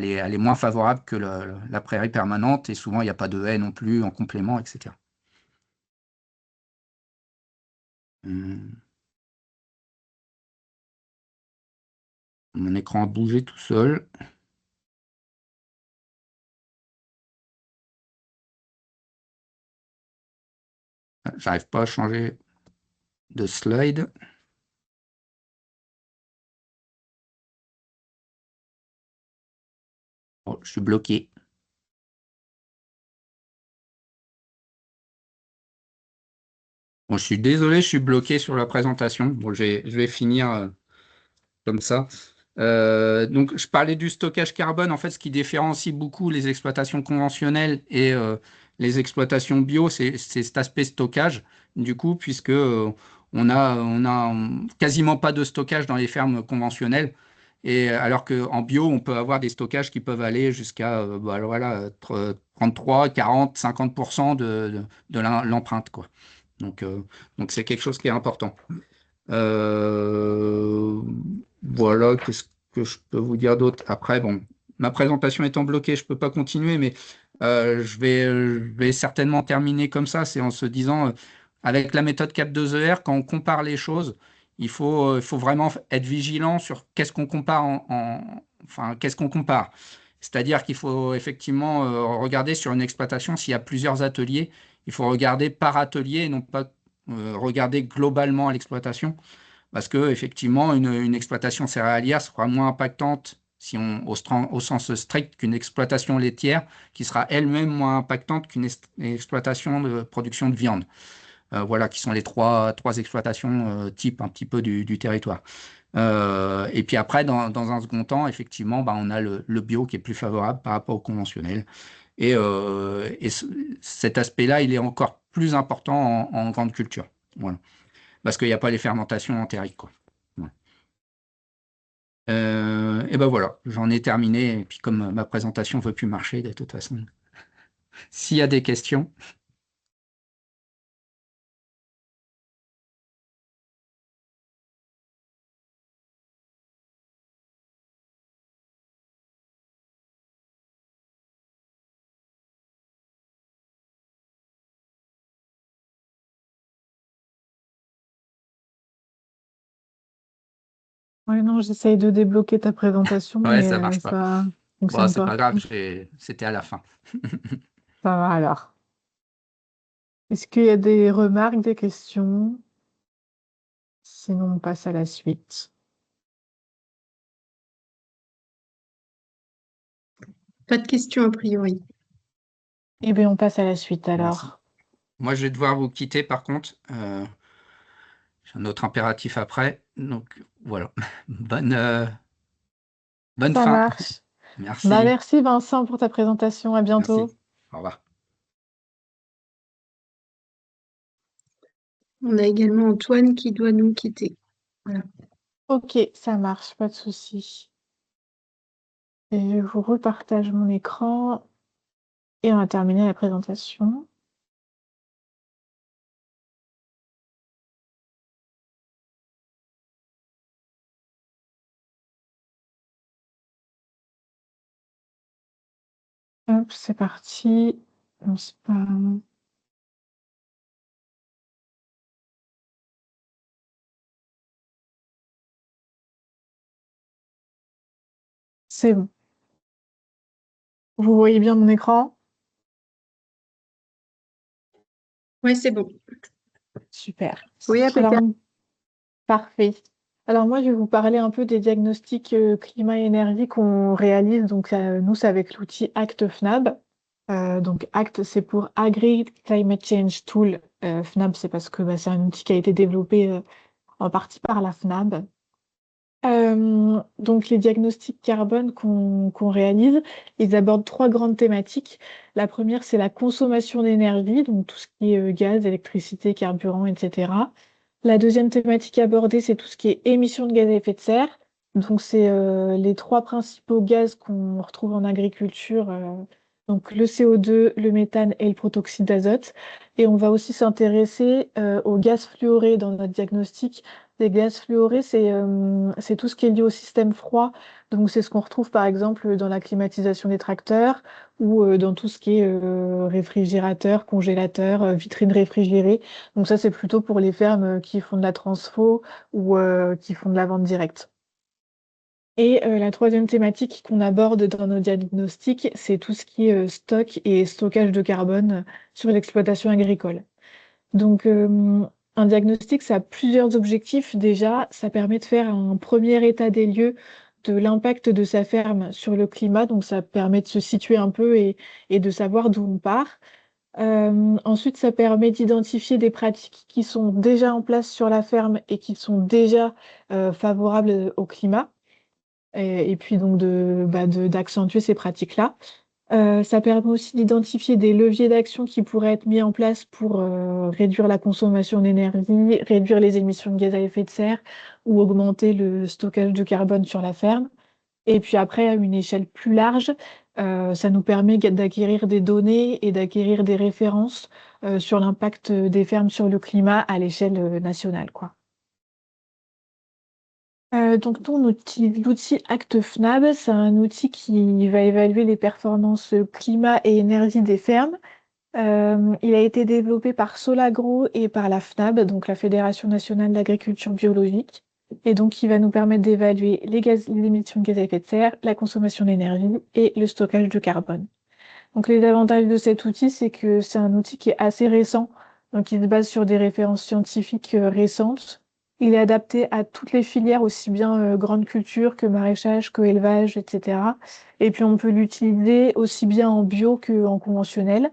est moins favorable que la prairie permanente, et souvent il n'y a pas de haies non plus en complément, etc. Mon écran a bougé tout seul. J'arrive pas à changer de slide. Oh, je suis bloqué. Bon, je suis désolé, je suis bloqué sur la présentation. Bon, je vais finir comme ça. Donc, je parlais du stockage carbone. En fait, ce qui différencie beaucoup les exploitations conventionnelles et les exploitations bio, c'est cet aspect stockage. Du coup, puisque on a quasiment pas de stockage dans les fermes conventionnelles. Et alors qu'en bio, on peut avoir des stockages qui peuvent aller jusqu'à 33, 40, 50% de l'empreinte, quoi. Donc, c'est quelque chose qui est important. Euh, voilà, qu'est-ce que je peux vous dire d'autre? Après, bon, ma présentation étant bloquée, je ne peux pas continuer, mais je vais certainement terminer comme ça, c'est en se disant, avec la méthode CAP2ER, quand on compare les choses, il faut vraiment être vigilant sur qu'est-ce qu'on compare enfin, qu'est-ce qu'on compare. C'est-à-dire qu'il faut effectivement regarder sur une exploitation, s'il y a plusieurs ateliers, il faut regarder par atelier et non pas regarder globalement à l'exploitation, parce que effectivement une exploitation céréalière sera moins impactante au sens strict qu'une exploitation laitière, qui sera elle-même moins impactante qu'une exploitation de production de viande. Voilà, qui sont les trois exploitations type un petit peu du territoire. Et puis après, dans un second temps, effectivement, on a le bio qui est plus favorable par rapport au conventionnel. Et cet aspect-là, il est encore plus important en grande culture. Voilà. Parce qu'il n'y a pas les fermentations entériques, quoi. Voilà. Et ben voilà, j'en ai terminé. Et puis comme ma présentation ne veut plus marcher, de toute façon, s'il y a des questions. Ouais, non, j'essaye de débloquer ta présentation, Ouais, mais ça marche pas. ça Bon, fonctionne c'est pas. pas grave, c'était à la fin. Ça va alors. Est-ce qu'il y a des remarques, des questions? Sinon, on passe à la suite. Pas de questions a priori. Eh bien, on passe à la suite Merci. alors. Moi, je vais devoir vous quitter par contre. J'ai un autre impératif après. Donc voilà. Bonne Ça fin. marche. Bah, Merci. merci Vincent pour ta présentation. À bientôt. Merci. Au revoir. On a également Antoine qui doit nous quitter. Voilà. Ok, ça marche, pas de souci. Et je vous repartage mon écran et on a terminé la présentation. Hop, c'est parti. Non, c'est pas... C'est bon. Vous voyez bien mon écran? Ouais, c'est bon. Super. Oui, Alors, impeccable. parfait. Alors moi, je vais vous parler un peu des diagnostics climat et énergie qu'on réalise. Donc nous, c'est avec l'outil ACT FNAB. Donc ACT, c'est pour Agri Climate Change Tool. FNAB, c'est parce que c'est un outil qui a été développé en partie par la FNAB. Donc les diagnostics carbone qu'on réalise, ils abordent trois grandes thématiques. La première, c'est la consommation d'énergie, donc tout ce qui est gaz, électricité, carburant, etc. La deuxième thématique abordée, c'est tout ce qui est émissions de gaz à effet de serre. Donc c'est les trois principaux gaz qu'on retrouve en agriculture, donc le CO2, le méthane et le protoxyde d'azote. Et on va aussi s'intéresser aux gaz fluorés dans notre diagnostic. Les gaz fluorés, c'est tout ce qui est lié au système froid. Donc, c'est ce qu'on retrouve par exemple dans la climatisation des tracteurs ou dans tout ce qui est réfrigérateur, congélateur, vitrine réfrigérée. Donc, ça, c'est plutôt pour les fermes qui font de la transfo ou qui font de la vente directe. Et la troisième thématique qu'on aborde dans nos diagnostics, c'est tout ce qui est stock et stockage de carbone sur l'exploitation agricole. Donc, un diagnostic, ça a plusieurs objectifs. Déjà, ça permet de faire un premier état des lieux de l'impact de sa ferme sur le climat. Donc, ça permet de se situer un peu et de savoir d'où on part. Ensuite, ça permet d'identifier des pratiques qui sont déjà en place sur la ferme et qui sont déjà favorables au climat. Et puis, donc, d'accentuer ces pratiques-là. Ça permet aussi d'identifier des leviers d'action qui pourraient être mis en place pour réduire la consommation d'énergie, réduire les émissions de gaz à effet de serre ou augmenter le stockage de carbone sur la ferme. Et puis après, à une échelle plus large, ça nous permet d'acquérir des données et d'acquérir des références sur l'impact des fermes sur le climat à l'échelle nationale, quoi. Donc, nous, on utilise l'outil Act FNAB. C'est un outil qui va évaluer les performances climat et énergie des fermes. Il a été développé par Solagro et par la FNAB, donc la Fédération nationale d'agriculture biologique. Et donc, il va nous permettre d'évaluer les émissions de gaz à effet de serre, la consommation d'énergie et le stockage de carbone. Donc, les avantages de cet outil, c'est que c'est un outil qui est assez récent, donc il se base sur des références scientifiques récentes. Il est adapté à toutes les filières, aussi bien grande culture que maraîchage, que élevage, etc. Et puis, on peut l'utiliser aussi bien en bio qu'en conventionnel.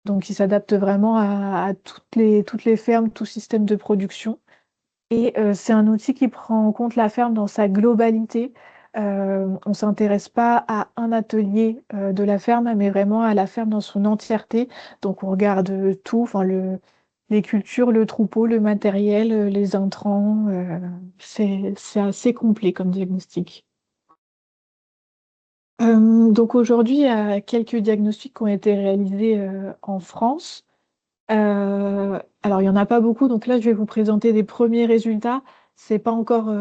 Donc, il s'adapte vraiment à toutes les fermes, tout système de production. Et c'est un outil qui prend en compte la ferme dans sa globalité. On ne s'intéresse pas à un atelier de la ferme, mais vraiment à la ferme dans son entièreté. Donc, on regarde tout, enfin, les cultures, le troupeau, le matériel, les intrants. C'est assez complet comme diagnostic. Donc, aujourd'hui, il y a quelques diagnostics qui ont été réalisés en France. Alors, il n'y en a pas beaucoup, donc là, je vais vous présenter des premiers résultats. C'est pas encore.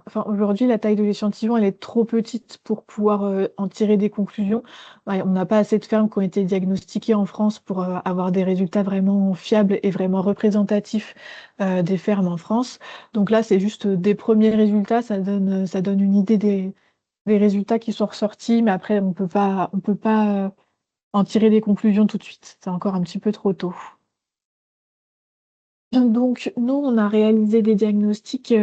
Enfin, aujourd'hui, la taille de l'échantillon, elle est trop petite pour pouvoir en tirer des conclusions. Ouais, on n'a pas assez de fermes qui ont été diagnostiquées en France pour avoir des résultats vraiment fiables et vraiment représentatifs des fermes en France. Donc là, c'est juste des premiers résultats. Ça donne une idée des résultats qui sont ressortis, mais après, on peut pas en tirer des conclusions tout de suite. C'est encore un petit peu trop tôt. Donc, nous, on a réalisé des diagnostics.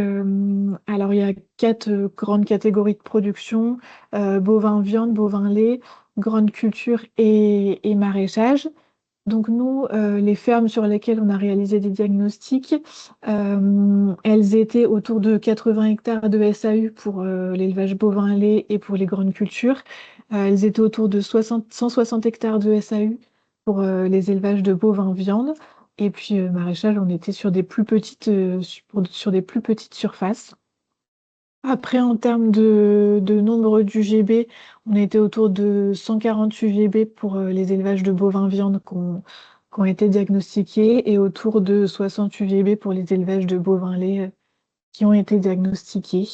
Alors, il y a quatre grandes catégories de production, bovin viande, bovin lait, grande culture et maraîchage. Donc, nous, les fermes sur lesquelles on a réalisé des diagnostics, elles étaient autour de 80 hectares de SAU pour l'élevage bovin lait et pour les grandes cultures. Elles étaient autour de 160 hectares de SAU pour les élevages de bovins viande. Et puis, maraîchage, on était sur des plus petites, sur des plus petites surfaces. Après, en termes de nombre d'UGB, on était autour de 140 UGB pour les élevages de bovins viande qui ont été diagnostiqués et autour de 60 UGB pour les élevages de bovins lait qui ont été diagnostiqués.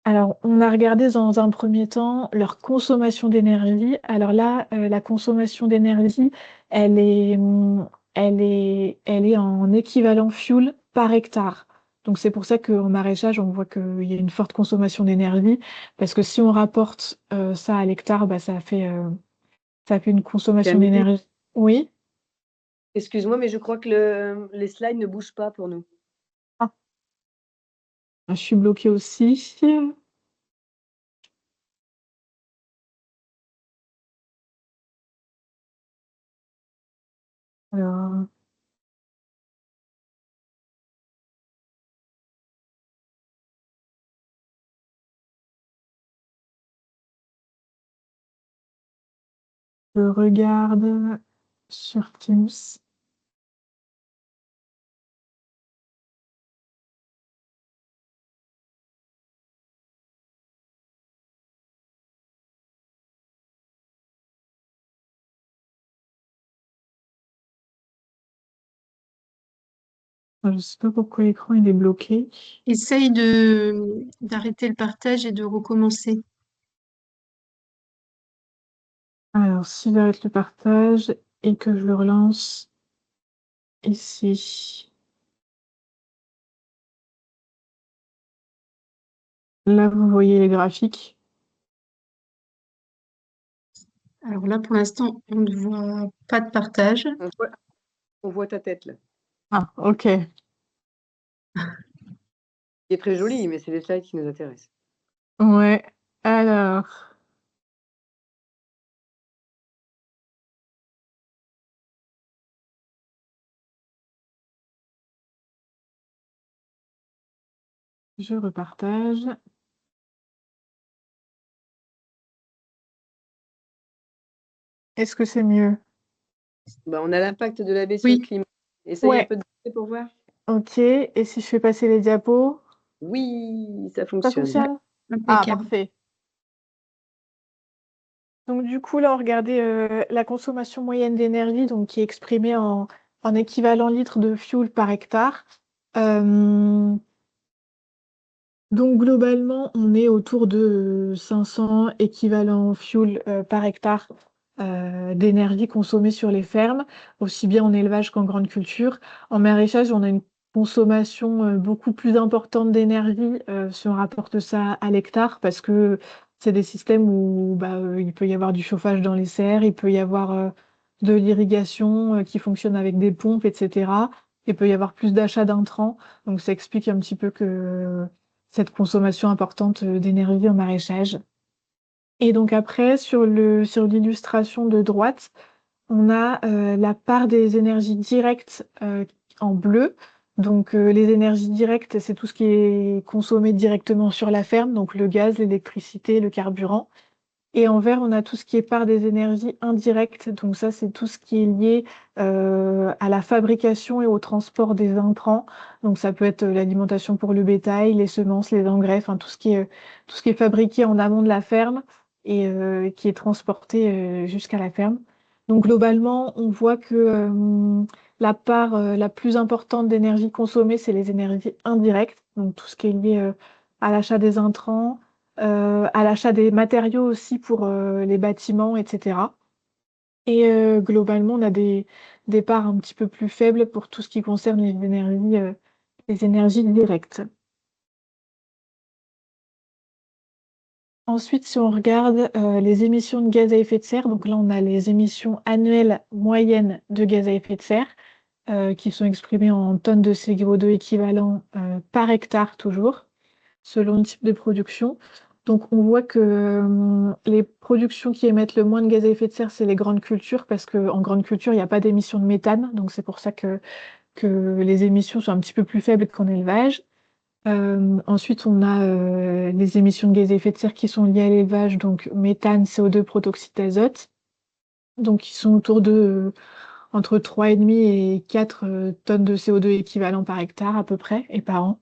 Alors, on a regardé dans un premier temps leur consommation d'énergie. Alors là, la consommation d'énergie, elle est en équivalent fuel par hectare. Donc, c'est pour ça qu'en maraîchage, on voit qu'il y a une forte consommation d'énergie. Parce que si on rapporte ça à l'hectare, ça fait une consommation Camille, d'énergie. Oui. excuse-moi, mais je crois que les slides ne bougent pas pour nous. Ah. Je suis bloquée aussi. Alors, je regarde sur Teams. Je ne sais pas pourquoi l'écran il est bloqué. Essaye d'arrêter le partage et de recommencer. Alors, si j'arrête le partage et que je le relance ici. Là, vous voyez les graphiques. Alors là, pour l'instant, on ne voit pas de partage. On voit ta tête là. Ah, ok. Il est très joli, mais c'est les slides qui nous intéressent. Ouais. Alors. Je repartage. Est-ce que c'est mieux? Bah, on a l'impact de la baie sur Oui. le climat. Essaye Ouais. un peu de baisser pour voir. Ok. Et si je fais passer les diapos, Oui, ça ça fonctionne. fonctionne? Ah, Impeccable. parfait. Donc, du coup, là, on regardait la consommation moyenne d'énergie, donc qui est exprimée en équivalent litres de fuel par hectare. Donc globalement, on est autour de 500 équivalents fuel par hectare d'énergie consommée sur les fermes, aussi bien en élevage qu'en grande culture. En maraîchage, on a une consommation beaucoup plus importante d'énergie si on rapporte ça à l'hectare, parce que c'est des systèmes où il peut y avoir du chauffage dans les serres, il peut y avoir de l'irrigation qui fonctionne avec des pompes, etc. Il peut y avoir plus d'achats d'intrants. Donc ça explique un petit peu que cette consommation importante d'énergie en maraîchage. Et donc après, sur l'illustration de droite, on a la part des énergies directes en bleu. Donc les énergies directes, c'est tout ce qui est consommé directement sur la ferme, donc le gaz, l'électricité, le carburant. Et en vert, on a tout ce qui est part des énergies indirectes. Donc ça, c'est tout ce qui est lié à la fabrication et au transport des intrants. Donc ça peut être l'alimentation pour le bétail, les semences, les engrais, enfin tout ce qui est fabriqué en amont de la ferme et qui est transporté jusqu'à la ferme. Donc globalement, on voit que la part la plus importante d'énergie consommée, c'est les énergies indirectes. Donc tout ce qui est lié à l'achat des intrants, à l'achat des matériaux aussi pour les bâtiments, etc. Et globalement, on a des parts un petit peu plus faibles pour tout ce qui concerne les énergies directes. Ensuite, si on regarde les émissions de gaz à effet de serre, donc là, on a les émissions annuelles moyennes de gaz à effet de serre qui sont exprimées en tonnes de CO2 équivalent par hectare toujours, selon le type de production. Donc, on voit que les productions qui émettent le moins de gaz à effet de serre, c'est les grandes cultures, parce qu'en grande culture, il n'y a pas d'émissions de méthane. Donc, c'est pour ça que les émissions sont un petit peu plus faibles qu'en élevage. Ensuite, on a les émissions de gaz à effet de serre qui sont liées à l'élevage, donc méthane, CO2, protoxyde d'azote, donc qui sont autour de entre 3,5 et 4 tonnes de CO2 équivalent par hectare à peu près et par an.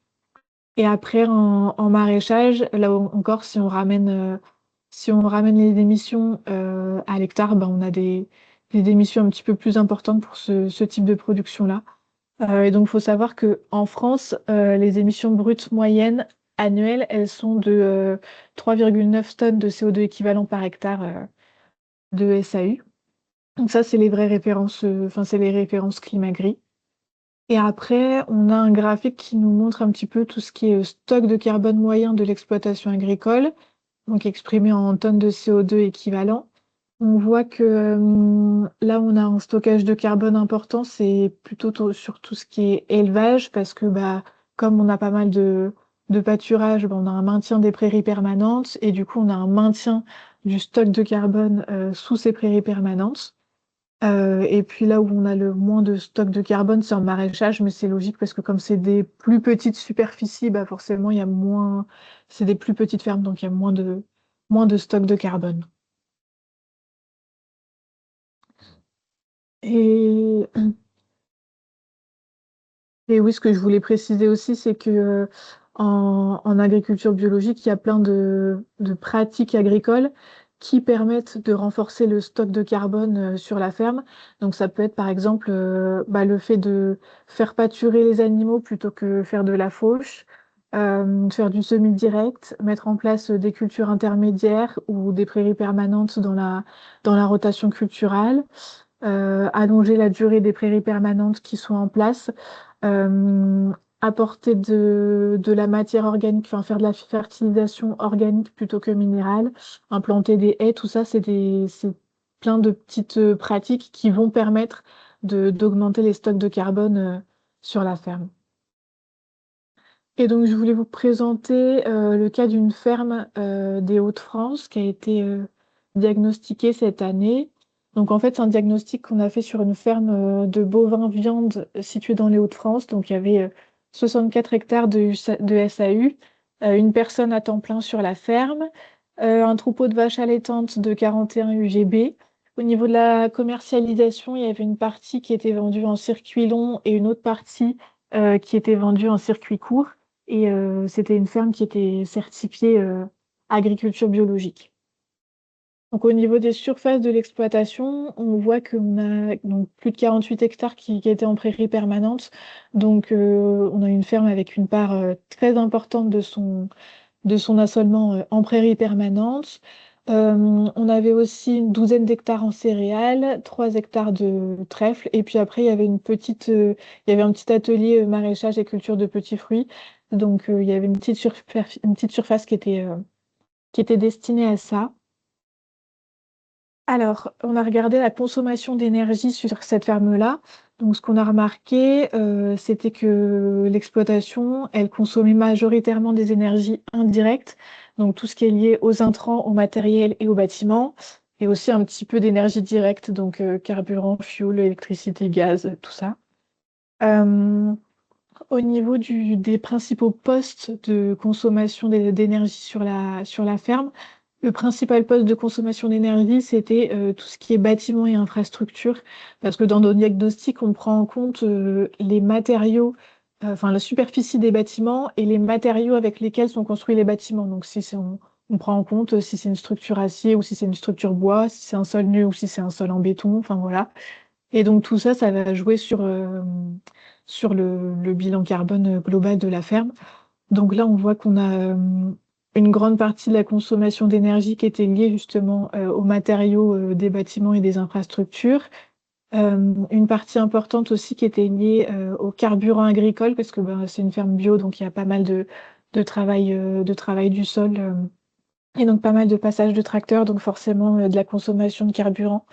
Et après, en maraîchage, là encore, si on ramène les émissions à l'hectare, on a des émissions un petit peu plus importantes pour ce type de production-là. Et donc, il faut savoir qu'en France, les émissions brutes moyennes annuelles, elles sont de 3,9 tonnes de CO2 équivalent par hectare de SAU. Donc ça, c'est les vraies références, enfin, c'est les références climat gris. Et après, on a un graphique qui nous montre un petit peu tout ce qui est stock de carbone moyen de l'exploitation agricole, donc exprimé en tonnes de CO2 équivalent. On voit que là, on a un stockage de carbone important, c'est plutôt sur tout ce qui est élevage, parce que comme on a pas mal de pâturage, ben, on a un maintien des prairies permanentes et du coup, on a un maintien du stock de carbone sous ces prairies permanentes. Et puis là où on a le moins de stock de carbone, c'est en maraîchage, mais c'est logique parce que comme c'est des plus petites superficies, bah forcément, il y a moins, c'est des plus petites fermes, donc il y a moins de stock de carbone. Et Et oui, ce que je voulais préciser aussi, c'est que en agriculture biologique, il y a plein de pratiques agricoles qui permettent de renforcer le stock de carbone sur la ferme. Donc ça peut être par exemple bah, le fait de faire pâturer les animaux plutôt que faire de la fauche, faire du semi-direct, mettre en place des cultures intermédiaires ou des prairies permanentes dans la rotation culturale, allonger la durée des prairies permanentes qui sont en place, euh, apporter de la matière organique, enfin faire de la fertilisation organique plutôt que minérale, implanter des haies, tout ça, c'est plein de petites pratiques qui vont permettre d'augmenter les stocks de carbone sur la ferme. Et donc, je voulais vous présenter le cas d'une ferme des Hauts-de-France qui a été diagnostiquée cette année. Donc, en fait, c'est un diagnostic qu'on a fait sur une ferme de bovins viande située dans les Hauts-de-France. Donc, il y avait 64 hectares de SAU, une personne à temps plein sur la ferme, un troupeau de vaches allaitantes de 41 UGB. Au niveau de la commercialisation, il y avait une partie qui était vendue en circuit long et une autre partie qui était vendue en circuit court. Et c'était une ferme qui était certifiée agriculture biologique. Donc, au niveau des surfaces de l'exploitation, on voit qu'on a donc, plus de 48 hectares qui étaient en prairie permanente. Donc, on a une ferme avec une part très importante de son assolement en prairie permanente. On avait aussi une douzaine d'hectares en céréales, 3 hectares de trèfle, et puis après, il y avait un petit atelier maraîchage et culture de petits fruits. Donc, il y avait une petite surface qui était destinée à ça. Alors, on a regardé la consommation d'énergie sur cette ferme-là. Donc, ce qu'on a remarqué, c'était que l'exploitation, elle consommait majoritairement des énergies indirectes, donc tout ce qui est lié aux intrants, au matériel et aux bâtiments, et aussi un petit peu d'énergie directe, donc carburant, fuel, électricité, gaz, tout ça. Euh, Au niveau des principaux postes de consommation d'énergie sur la ferme, le principal poste de consommation d'énergie, c'était tout ce qui est bâtiments et infrastructures, parce que dans nos diagnostics, on prend en compte les matériaux, enfin la superficie des bâtiments et les matériaux avec lesquels sont construits les bâtiments. Donc on prend en compte si c'est une structure acier ou si c'est une structure bois, si c'est un sol nu ou si c'est un sol en béton, enfin voilà. Et donc tout ça, ça va jouer sur le bilan carbone global de la ferme. Donc là, on voit qu'on a une grande partie de la consommation d'énergie qui était liée justement aux matériaux des bâtiments et des infrastructures. Une partie importante aussi qui était liée au carburant agricole, parce que ben, c'est une ferme bio, donc il y a pas mal de travail du sol, et donc pas mal de passages de tracteurs, donc forcément de la consommation de carburant.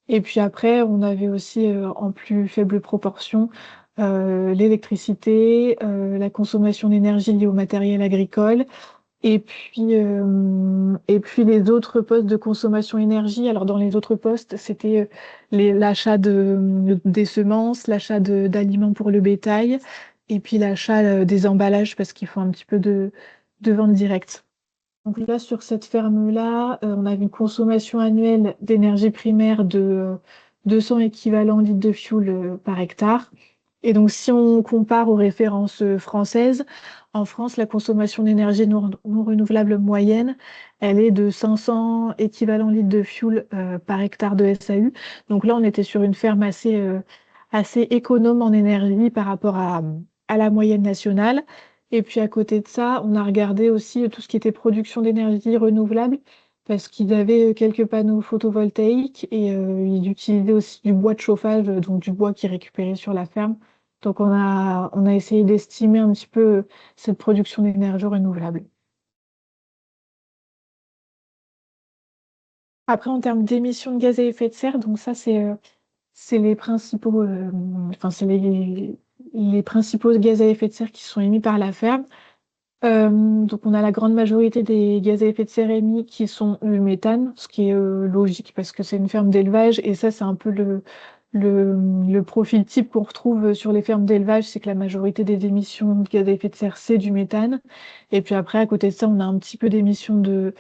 Et puis après, on avait aussi en plus faible proportion l'électricité, la consommation d'énergie liée au matériel agricole, et puis les autres postes de consommation énergie. Alors dans les autres postes, c'était l'achat des semences, l'achat d'aliments pour le bétail, et puis l'achat des emballages parce qu'il faut un petit peu de vente directe. Donc là, sur cette ferme-là, on avait une consommation annuelle d'énergie primaire de 200 équivalents litres de fuel par hectare. Et donc, si on compare aux références françaises, en France, la consommation d'énergie non renouvelable moyenne, elle est de 500 équivalents litres de fuel par hectare de SAU. Donc là, on était sur une ferme assez économe en énergie par rapport à la moyenne nationale. Et puis à côté de ça, on a regardé aussi tout ce qui était production d'énergie renouvelable, parce qu'ils avaient quelques panneaux photovoltaïques et ils utilisaient aussi du bois de chauffage, donc du bois qui est récupéré sur la ferme. Donc on a essayé d'estimer un petit peu cette production d'énergie renouvelable. Après, en termes d'émissions de gaz à effet de serre, donc ça, c'est les principaux, enfin, c'est les principaux gaz à effet de serre qui sont émis par la ferme. Donc on a la grande majorité des gaz à effet de serre émis qui sont du méthane, ce qui est logique parce que c'est une ferme d'élevage et ça c'est un peu le profil type qu'on retrouve sur les fermes d'élevage, c'est que la majorité des émissions de gaz à effet de serre c'est du méthane. Et puis après à côté de ça on a un petit peu d'émissions de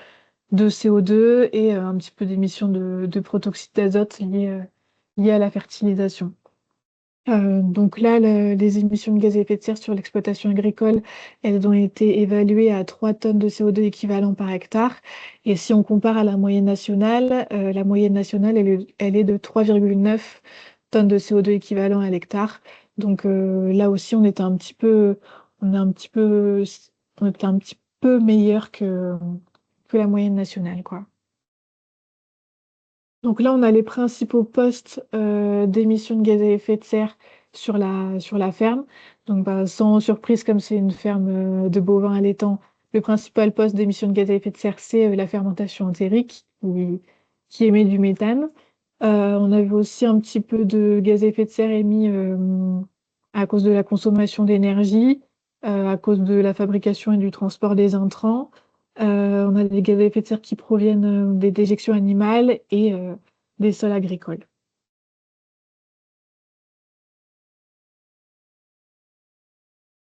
CO2 et un petit peu d'émissions de protoxyde d'azote liées à la fertilisation. Donc là, les émissions de gaz à effet de serre sur l'exploitation agricole, elles ont été évaluées à 3 tonnes de CO2 équivalent par hectare. Et si on compare à la moyenne nationale, elle est de 3,9 tonnes de CO2 équivalent à l'hectare. Donc là aussi, on est un petit peu, on était un petit peu meilleur que la moyenne nationale, quoi. Donc là, on a les principaux postes d'émissions de gaz à effet de serre sur la ferme. Donc sans surprise, comme c'est une ferme de bovins allaitants, le principal poste d'émissions de gaz à effet de serre, c'est la fermentation entérique qui émet du méthane. On avait aussi un petit peu de gaz à effet de serre émis à cause de la consommation d'énergie, à cause de la fabrication et du transport des intrants. On a des gaz à effet de serre qui proviennent des déjections animales et des sols agricoles.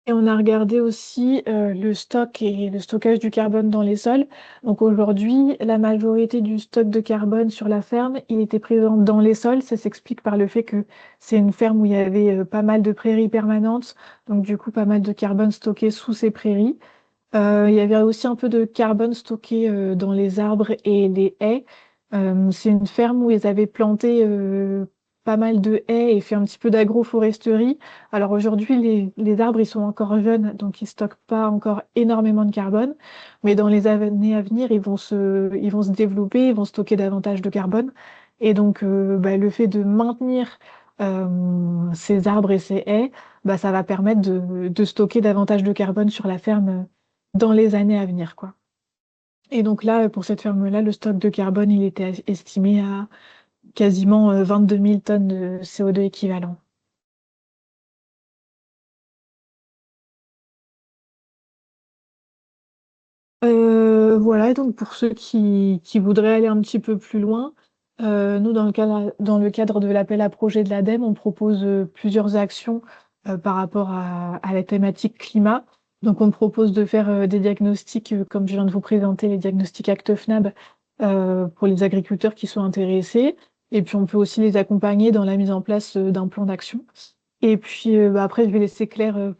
Et on a regardé aussi le stock et le stockage du carbone dans les sols. Donc aujourd'hui, la majorité du stock de carbone sur la ferme, il était présent dans les sols. Ça s'explique par le fait que c'est une ferme où il y avait pas mal de prairies permanentes, donc du coup pas mal de carbone stocké sous ces prairies. Il y avait aussi un peu de carbone stocké dans les arbres et les haies. C'est une ferme où ils avaient planté pas mal de haies et fait un petit peu d'agroforesterie. Alors aujourd'hui, les arbres, ils sont encore jeunes, donc ils stockent pas encore énormément de carbone. Mais dans les années à venir, ils vont se développer, ils vont stocker davantage de carbone. Et donc, le fait de maintenir ces arbres et ces haies, ça va permettre de stocker davantage de carbone sur la ferme dans les années à venir, quoi. Et donc là, pour cette ferme-là, le stock de carbone, il était estimé à quasiment 22 000 tonnes de CO2 équivalent. Voilà, et donc pour ceux qui voudraient aller un petit peu plus loin, nous, dans le cadre de l'appel à projet de l'ADEME, on propose plusieurs actions par rapport à la thématique climat. Donc, on propose de faire des diagnostics, comme je viens de vous présenter, les diagnostics ActeFNAB pour les agriculteurs qui sont intéressés. Et puis, on peut aussi les accompagner dans la mise en place d'un plan d'action. Et puis après, je vais laisser Claire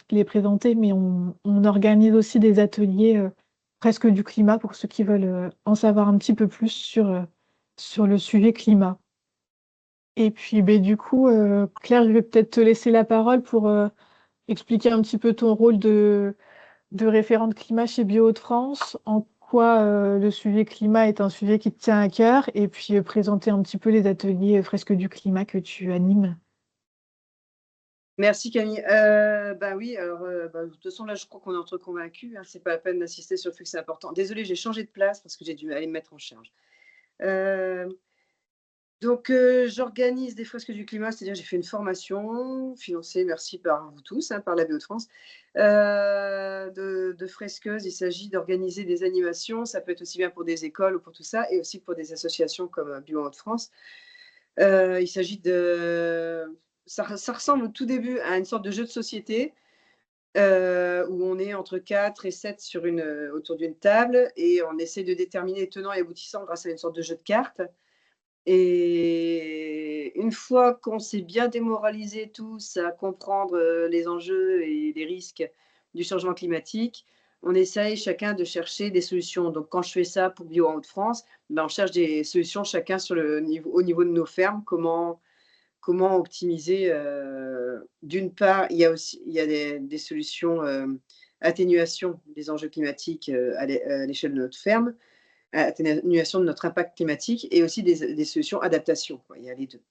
les présenter, mais on organise aussi des ateliers presque du climat pour ceux qui veulent en savoir un petit peu plus sur le sujet climat. Et puis du coup, Claire, je vais peut-être te laisser la parole pour expliquer un petit peu ton rôle de référente climat chez Bio Hauts-de-France, en quoi le sujet climat est un sujet qui te tient à cœur, et puis présenter un petit peu les ateliers fresques du climat que tu animes. Merci Camille. Oui, alors de toute façon, là, je crois qu'on est entre convaincus. Hein, c'est pas la peine d'insister sur le fait que c'est important. Désolée, j'ai changé de place parce que j'ai dû aller me mettre en charge. J'organise des fresques du climat, c'est-à-dire j'ai fait une formation financée, merci par vous tous, hein, par la Bio de France, de fresqueuses. Il s'agit d'organiser des animations. Ça peut être aussi bien pour des écoles ou pour tout ça, et aussi pour des associations comme Bio de France. Il s'agit de... Ça ressemble au tout début à une sorte de jeu de société où on est entre 4 et 7 autour d'une table et on essaie de déterminer les tenants et aboutissants grâce à une sorte de jeu de cartes. Et une fois qu'on s'est bien démoralisé tous à comprendre les enjeux et les risques du changement climatique, on essaye chacun de chercher des solutions. Donc, quand je fais ça pour Bio en Hauts-de-France, on cherche des solutions chacun au niveau de nos fermes. Comment optimiser d'une part, il y a des solutions atténuation des enjeux climatiques à l'échelle de notre ferme, atténuation de notre impact climatique et aussi des solutions adaptation. Quoi. Il y a les deux.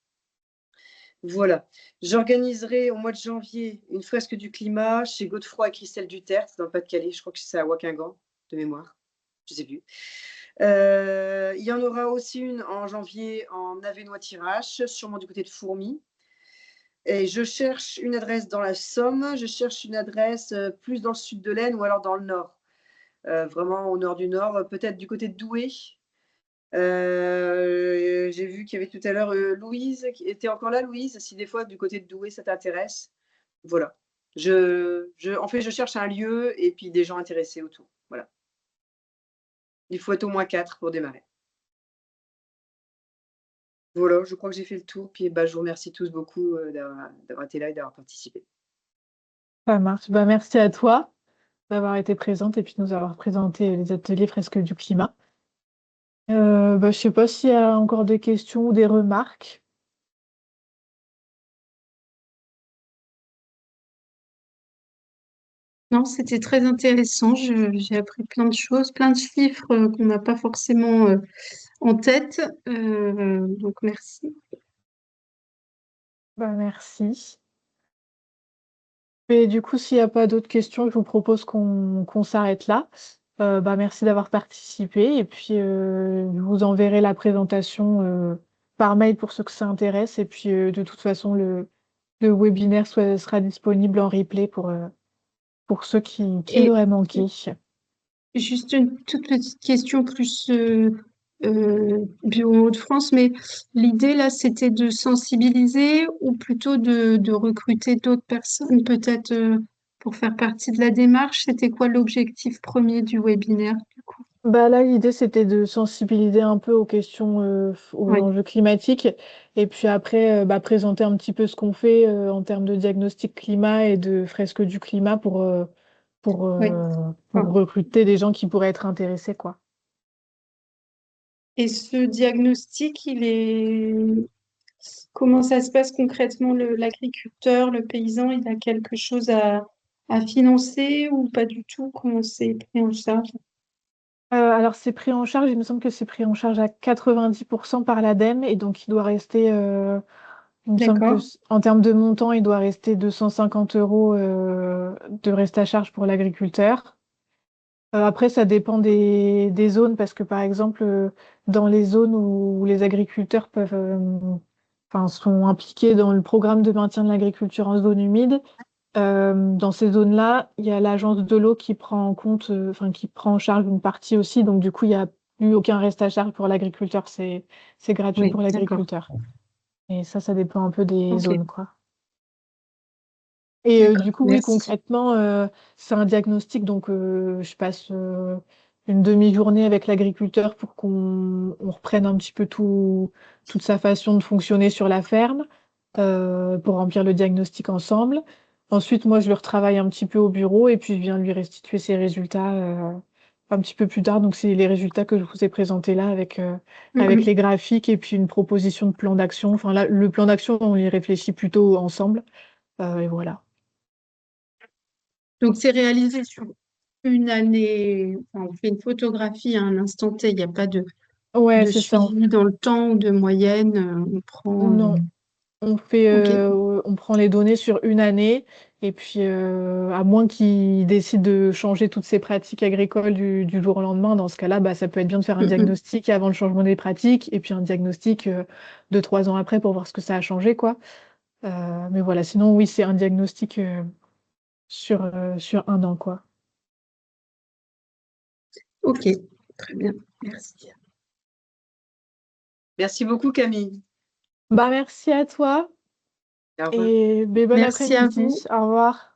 Voilà. J'organiserai au mois de janvier une fresque du climat chez Godefroy et Christelle Duterte dans le Pas-de-Calais. Je crois que c'est à Wakingan, de mémoire. Je ne sais plus. Il y en aura aussi une en janvier en Avesnois-Thiérache, sûrement du côté de Fourmies. Et je cherche une adresse dans la Somme, je cherche une adresse plus dans le sud de l'Aisne ou alors dans le nord. Vraiment au nord du nord, peut-être du côté de Douai. J'ai vu qu'il y avait tout à l'heure Louise qui était encore là, Louise, si des fois du côté de Douai ça t'intéresse. Voilà. En fait, je cherche un lieu et puis des gens intéressés autour. Voilà. Il faut être au moins 4 pour démarrer. Voilà, je crois que j'ai fait le tour. Puis bah, je vous remercie tous beaucoup d'avoir été là et d'avoir participé. Ça marche. Bah, merci à toi d'avoir été présente et puis de nous avoir présenté les ateliers fresques du climat. Bah, je sais pas s'il y a encore des questions ou des remarques. Non, c'était très intéressant. J'ai appris plein de choses, plein de chiffres qu'on n'a pas forcément en tête. Donc, merci. Bah, merci. Et du coup, s'il n'y a pas d'autres questions, je vous propose qu'on s'arrête là. Bah, merci d'avoir participé et puis je vous enverrai la présentation par mail pour ceux que ça intéresse. Et puis de toute façon, le webinaire sera disponible en replay pour ceux qui Et l'auraient manqué. juste une toute petite question plus bio en Hauts-de-France, mais l'idée là, c'était de sensibiliser ou plutôt de recruter d'autres personnes peut-être pour faire partie de la démarche. C'était quoi l'objectif premier du webinaire du coup? Bah là, l'idée, c'était de sensibiliser un peu aux questions, aux Oui, enjeux climatiques, et puis après, bah, présenter un petit peu ce qu'on fait en termes de diagnostic climat et de fresque du climat pour, oui. pour Bon. recruter des gens qui pourraient être intéressés, quoi. Et ce diagnostic, comment ça se passe concrètement? L'agriculteur, le paysan, il a quelque chose à financer ou pas du tout? Comment c'est pris en charge? Alors, c'est pris en charge, il me semble que c'est pris en charge à 90% par l'ADEME, et donc il doit rester, il me semble que D'accord. en termes de montant, il doit rester 250 € de reste à charge pour l'agriculteur. Après, ça dépend des zones, parce que par exemple, dans les zones où les agriculteurs enfin, sont impliqués dans le programme de maintien de l'agriculture en zone humide, dans ces zones-là, il y a l'agence de l'eau qui prend en compte, enfin, qui prend en charge une partie aussi. Donc, du coup, il n'y a plus aucun reste à charge pour l'agriculteur. C'est gratuit Oui, pour d'accord. l'agriculteur. Et ça dépend un peu des Ok, zones, quoi. Et d'accord. du coup, oui, Merci. concrètement, c'est un diagnostic. Donc, je passe une demi-journée avec l'agriculteur pour qu'on reprenne un petit peu toute sa façon de fonctionner sur la ferme, pour remplir le diagnostic ensemble. Ensuite, moi, je le retravaille un petit peu au bureau et puis je viens lui restituer ses résultats un petit peu plus tard. Donc, c'est les résultats que je vous ai présentés là avec les Mhm. graphiques et puis une proposition de plan d'action. Enfin, là, le plan d'action, on y réfléchit plutôt ensemble. Et voilà. Donc, c'est réalisé sur une année. Enfin, on fait une photographie à un instant T. Il n'y a pas Ouais, de c'est ça. suivi dans le temps ou de moyenne. On prend. Non, on fait, Ok. on prend les données sur une année et puis à moins qu'ils décident de changer toutes ces pratiques agricoles du jour au lendemain, dans ce cas-là, bah, ça peut être bien de faire un Mhm. diagnostic avant le changement des pratiques et puis un diagnostic 2, 3 ans après pour voir ce que ça a changé, quoi. Mais voilà, sinon oui, c'est un diagnostic sur un an, quoi. Ok, très bien. Merci. Merci beaucoup, Camille. Bah merci à toi Au revoir. et ben, bon Merci à après-midi. vous. Au revoir.